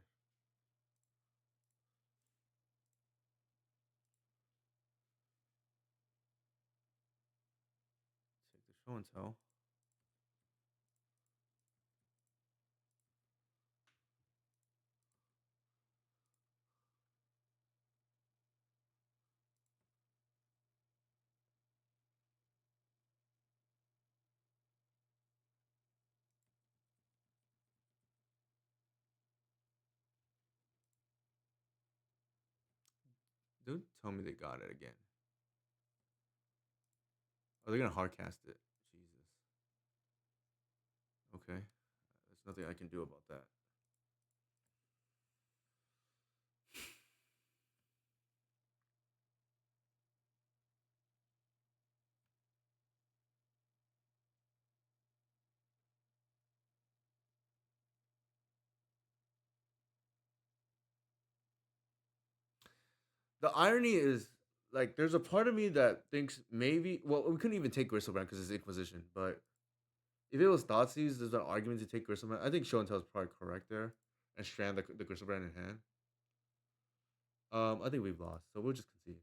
Take the show and tell. Don't tell me they got it again. Oh, they're gonna hardcast it. Jesus. Okay. There's nothing I can do about that. The irony is, like, there's a part of me that thinks maybe. Well, we couldn't even take Gristlebrand because it's Inquisition. But if it was Thoughtseize, there's an argument to take Gristlebrand. I think Show and Tell is probably correct there, and strand the Gristlebrand in hand. I think we've lost, so we'll just concede.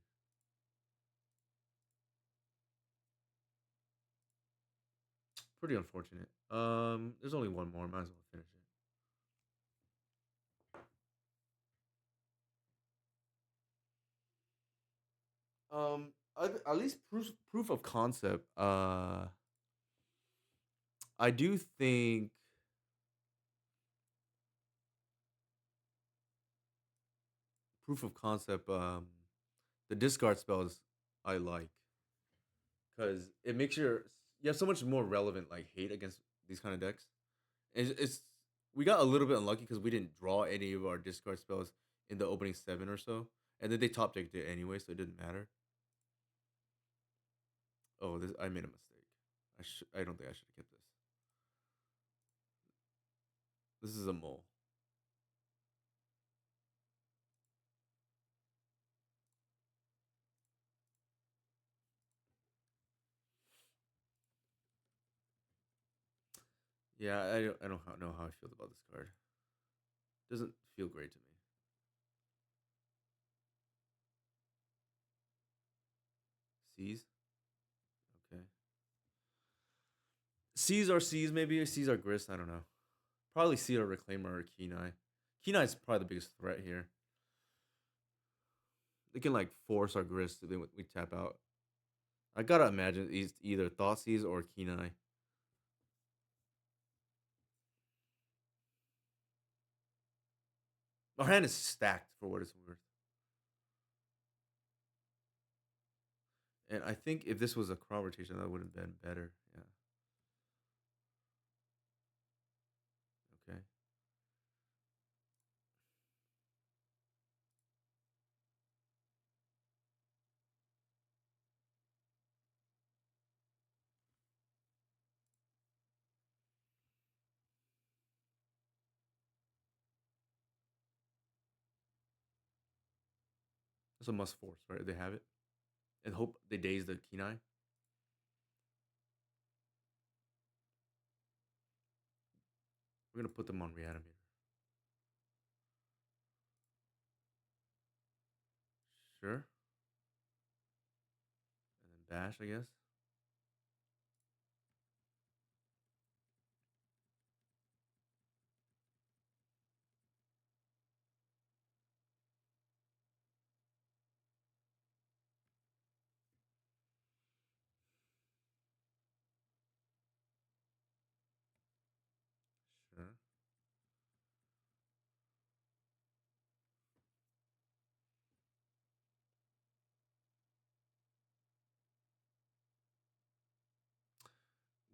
Pretty unfortunate. There's only one more. Might as well finish it. At least proof of concept. I do think proof of concept. The discard spells I like because it makes you have so much more relevant like hate against these kind of decks. It's we got a little bit unlucky because we didn't draw any of our discard spells in the opening seven or so, and then they top decked it anyway, so it didn't matter. Oh, this I made a mistake. I don't think I should have kept this. This is a mole. Yeah, I don't know how I feel about this card. Doesn't feel great to me. C's. Okay. C's or C's maybe. C's are grist. I don't know. Probably C or Reclaimer or Kenai. Kenai's probably the biggest threat here. They can like force our grist if we tap out. I gotta imagine it's either Thoughtseize or Kenai. Our hand is stacked for what it's worth. And I think if this was a crop rotation, that would have been better. Yeah. Okay. That's a must force, right? They have it. And hope they daze the Kenai. We're gonna put them on Reanimator. Sure. And then bash, I guess. Sure.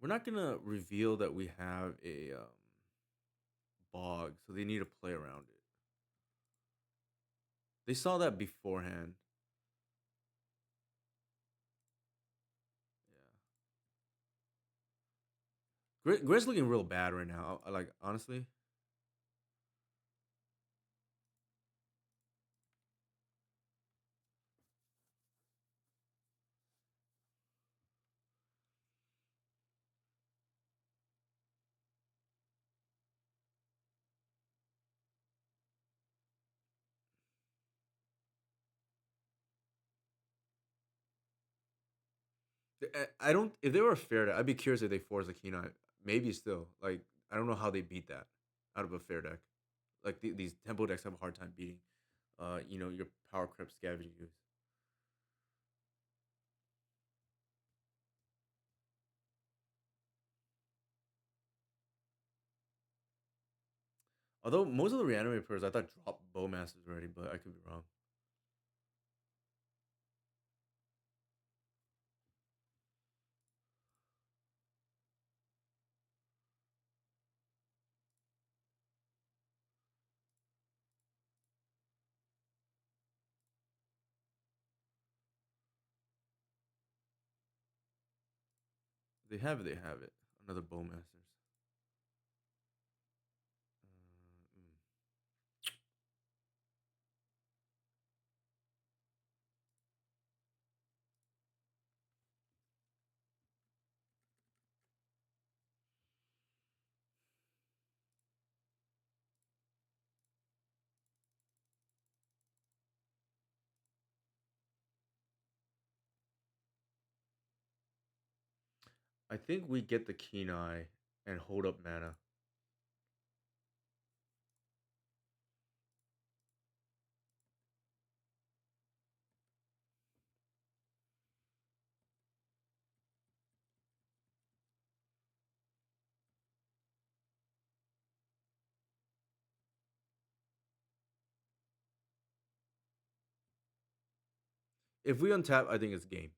We're not gonna reveal that we have a bog, so they need to play around it. They saw that beforehand. Yeah. Grit's looking real bad right now. Like honestly, I don't. If they were fair, I'd be curious if they force a Kenai. Maybe still. Like I don't know how they beat that out of a fair deck. Like these tempo decks have a hard time beating. Your power creep scavenging use. Although most of the reanimator players I thought dropped Bowmasters already, but I could be wrong. They have it. They have it. Another Bowmasters. Mm. I think we get the Kenai and hold up mana. If we untap, I think it's game.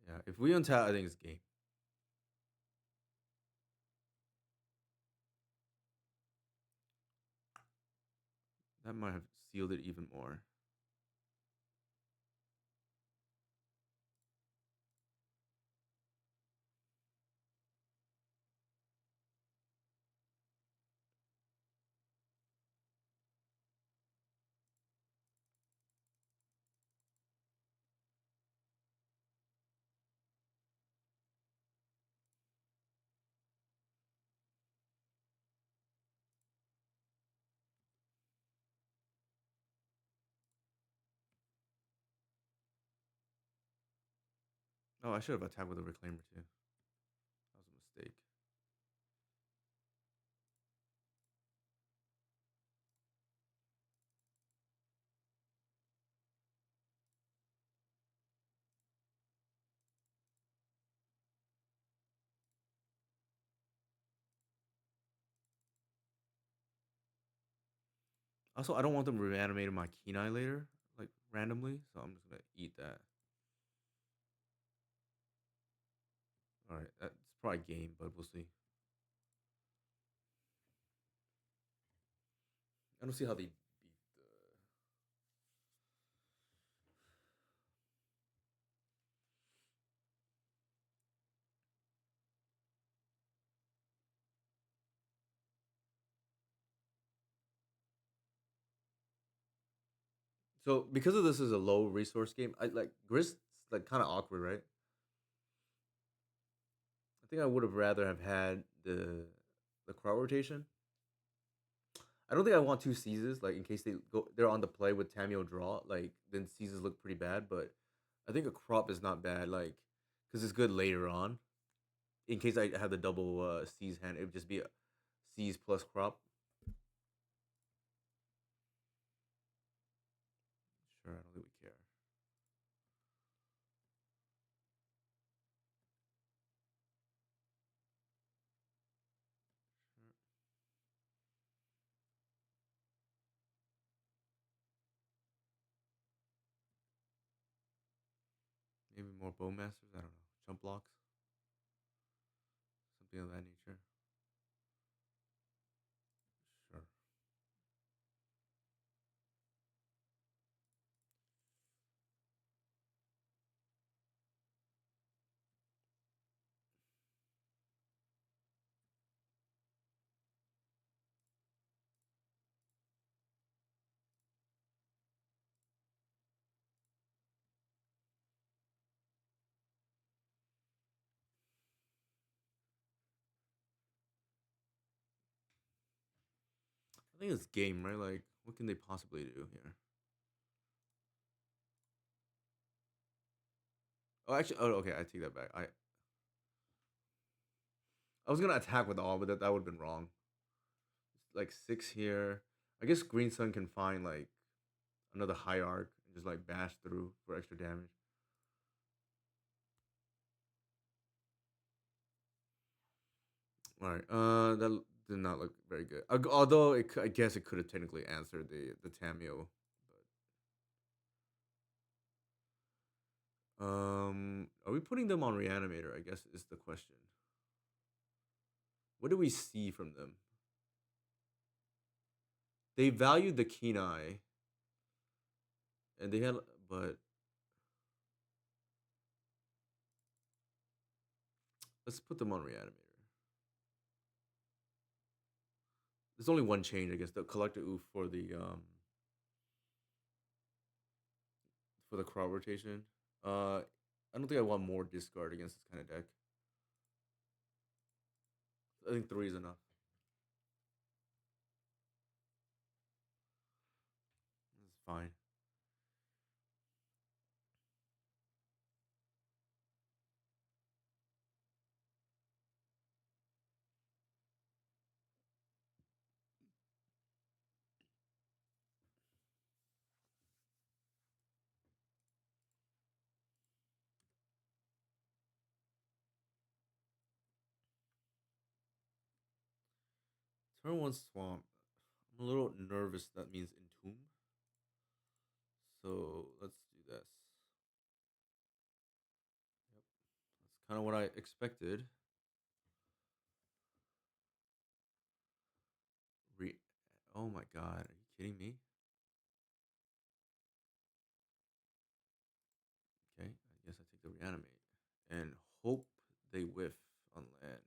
Yeah, if we untap, I think it's game. That might have sealed it even more. Oh, I should have attacked with a reclaimer too. That was a mistake. Also, I don't want them reanimating my Kenai later, like randomly. So I'm just gonna eat that. All right, that's probably game, but we'll see. I don't see how they beat the. So because of this is a low resource game, I like Grist like kind of awkward, right? I think I would have rather have had the crowd rotation. I don't think I want two seizes, like in case they're on the play with Tamio draw, like then seizes look pretty bad. But I think a crop is not bad, like because it's good later on. In case I have the double seize hand, it would just be a seize plus crop. Sure, I don't think we care. Sure. Maybe more bowmasters. I don't know. Jump blocks, something of that nature. Sure. I think it's game, right? Like, what can they possibly do here? Oh, actually, oh, okay. I take that back. I was gonna attack with all, but that would have been wrong. Like six here. I guess Green Sun can find like another high arc and just like bash through for extra damage. All right. That did not look very good. Although I guess it could have technically answered the Tamio. But are we putting them on Reanimator? I guess is the question. What do we see from them? They valued the Kenai, and they had, but let's put them on Reanimator. There's only one change, I guess. The collector oof for the crowd rotation. I don't think I want more discard against this kind of deck. I think three is enough. It's fine. Turn one swamp. I'm a little nervous. That means entomb. So let's do this. Yep, that's kind of what I expected. Re- oh my god, are you kidding me? Okay, I guess I take the reanimate and hope they whiff on land.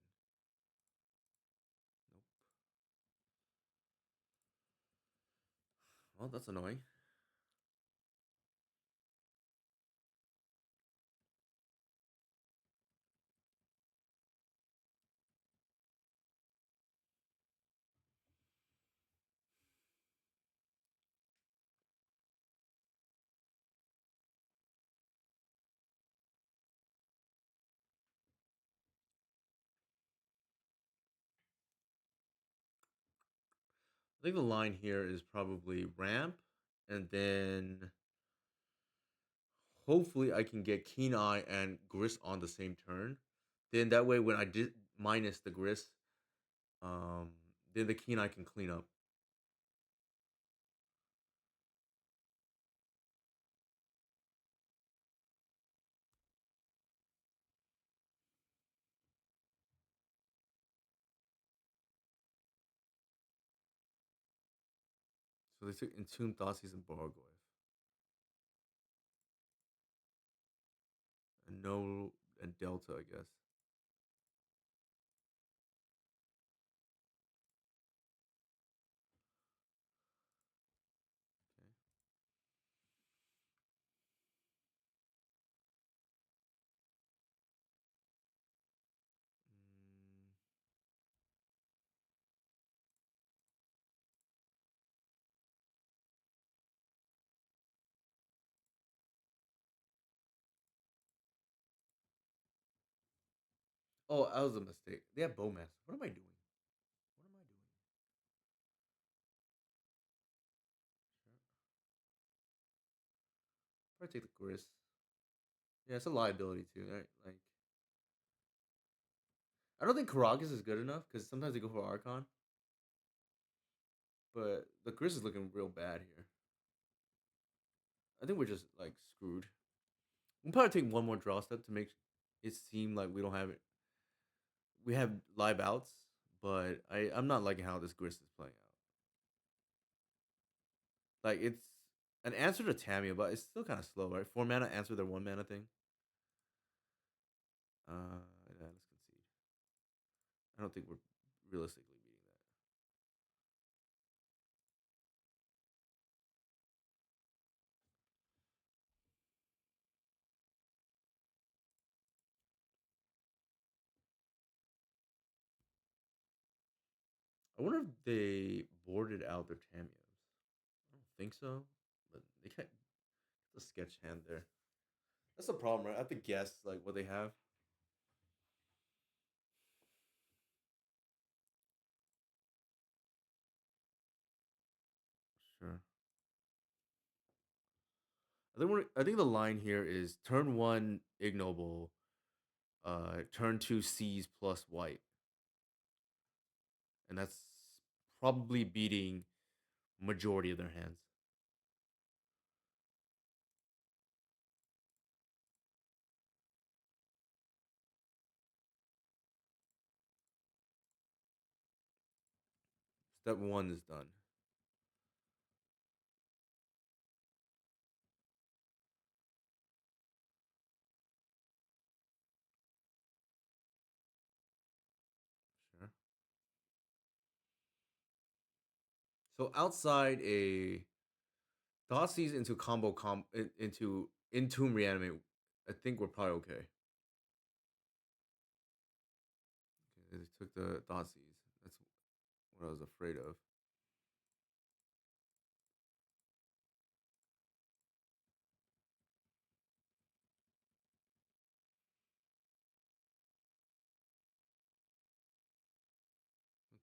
Nope. Well, that's annoying. I think the line here is probably ramp, and then hopefully I can get Keen Eye and Grist on the same turn. Then that way, when I did minus the Grist, um, then the Keen Eye can clean up. So they took Entomb, Thoughtseize, and Bargoyf. And no, and Delta, I guess. Okay. Mm. Oh, that was a mistake. They have Bowmaster. What am I doing? What am I doing? Sure. Probably take the Grist. Yeah, it's a liability too, right? Like, I don't think Karakas is good enough because sometimes they go for Archon, but the Grist is looking real bad here. I think we're just like screwed. We'll probably take one more draw step to make it seem like we don't have it. We have live outs, but I'm not liking how this Grist is playing out. Like it's an answer to Tamia, but it's still kind of slow, right? 4 mana answer their 1 mana thing. Yeah, let's concede. I don't think we're realistically beating that. I wonder if they boarded out their Tamias. I don't think so, but they can't. It's a sketch hand there. That's the problem, right? I have to guess like what they have. Sure. I think the line here is turn one ignoble, turn two C's plus white, and that's probably beating majority of their hands. Step one is done. Sure. So outside a Dossies into into Entomb Reanimate, I think we're probably okay. Okay, they took the Dossies. That's what I was afraid of.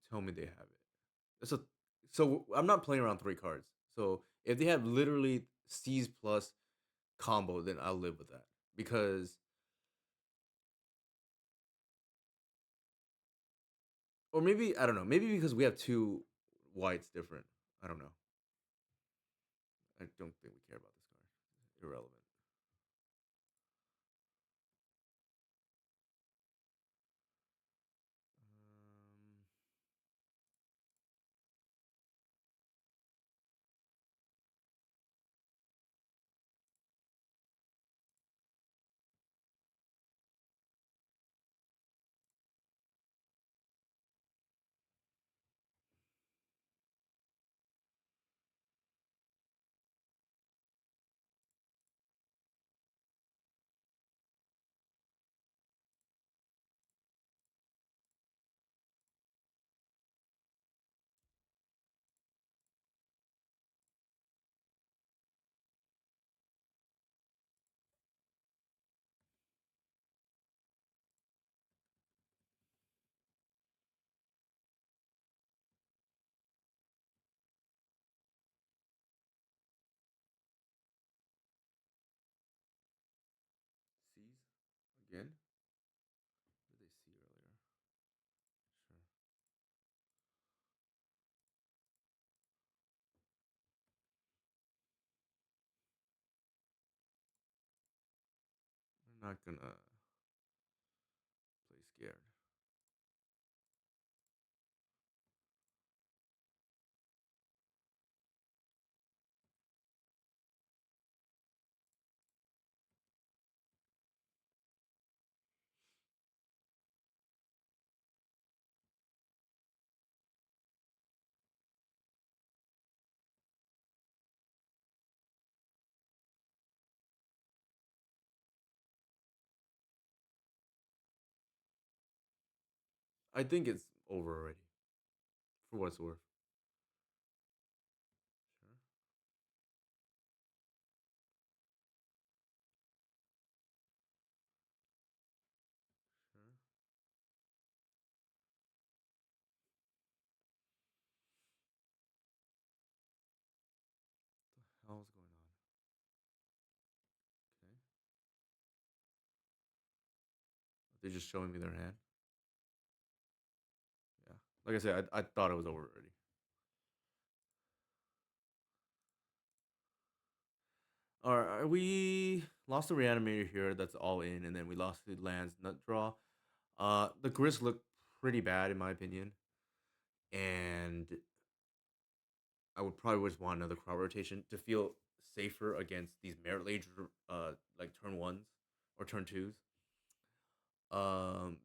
Tell me they have it. That's a so I'm not playing around 3 cards. So if they have literally C's plus combo, then I'll live with that because Or maybe I don't know. Maybe because we have two whites different. I don't know. I don't think we care about this card. Irrelevant. Um, C's again. What did they see earlier? Sure. I'm not gonna play scared. I think it's over already. For what it's worth. Sure. Sure. What the hell's going on? Okay. They're just showing me their hand. Yeah. Like I said, I thought it was over already. All right, we lost the reanimator here. That's all in, and then we lost the lands nut draw. The grist looked pretty bad in my opinion, and I would probably just want another crop rotation to feel safer against these merit lage, like turn ones or turn twos.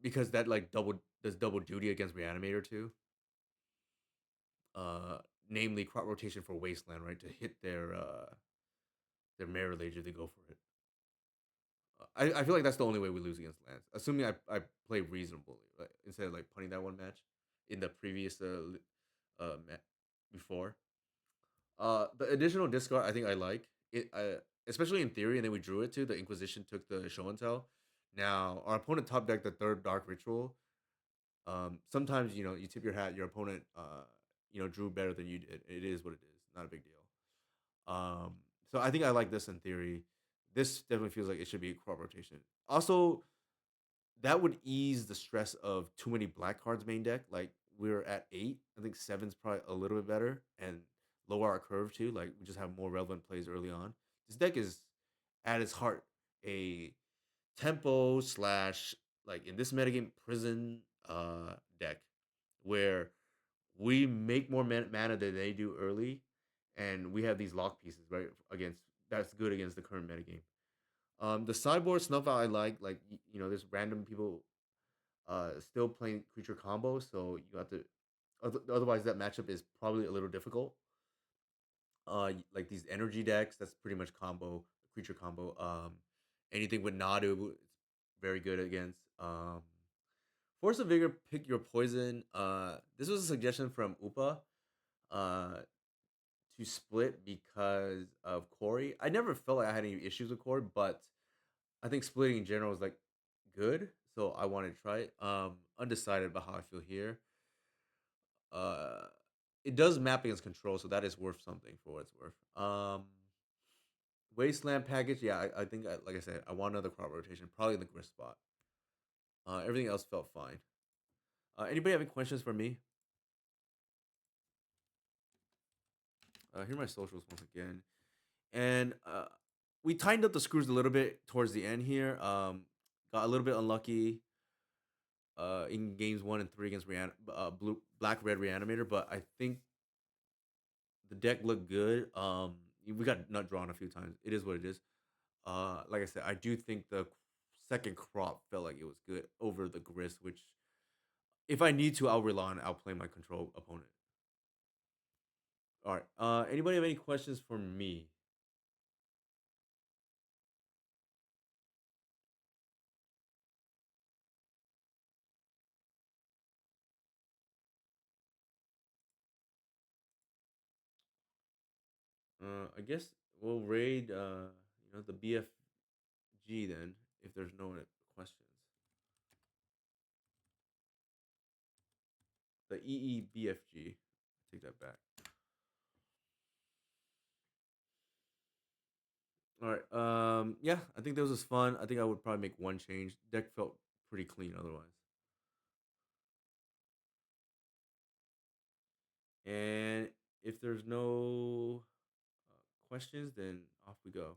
Because that like double does double duty against reanimator too. Uh, namely crop rotation for wasteland, right, to hit their merit lage if they go for it. I feel like that's the only way we lose against Lance. Assuming I play reasonably, like instead of like punting that one match in the previous before. The additional discard I think I like it, especially in theory, and then we drew it too. The Inquisition took the show and tell. Now our opponent top decked the third Dark Ritual. Sometimes you tip your hat. Your opponent drew better than you did. It is what it is. Not a big deal. Um, so I think I like this in theory. This definitely feels like it should be a crop rotation. Also, that would ease the stress of too many black cards main deck. Like we're at 8. I think seven's probably a little bit better and lower our curve too. Like we just have more relevant plays early on. This deck is at its heart a tempo slash like in this metagame prison deck where we make more mana than they do early, and we have these lock pieces right against that's good against the current metagame. The sideboard snuff out I like there's random people still playing creature combo, so you have to. Otherwise, that matchup is probably a little difficult. Like these energy decks, that's pretty much combo creature combo. Anything with Nadu, it's very good against. Force of Vigor, pick your poison. This was a suggestion from Upa. To split because of Corey. I never felt like I had any issues with Corey, but I think splitting in general is like good, so I want to try it. Undecided about how I feel here. Uh, it does map against control, so that is worth something for what it's worth. Wasteland package, yeah, I think like I said, I want another crop rotation, probably in the grist spot. Everything else felt fine. Anybody have any questions for me? Here are my socials once again. And we tightened up the screws a little bit towards the end here. Got a little bit unlucky in games 1 and 3 against Black Red Reanimator, but I think the deck looked good. We got nut drawn a few times. It is what it is. Like I said, I do think the second crop felt like it was good over the grist, which if I need to, I'll rely on outplay my control opponent. All right. Anybody have any questions for me? I guess we'll raid the BFG then if there's no questions. The EEBFG. Take that back. All right. Yeah, I think this was fun. I think I would probably make one change. Deck felt pretty clean otherwise. And if there's no questions, then off we go.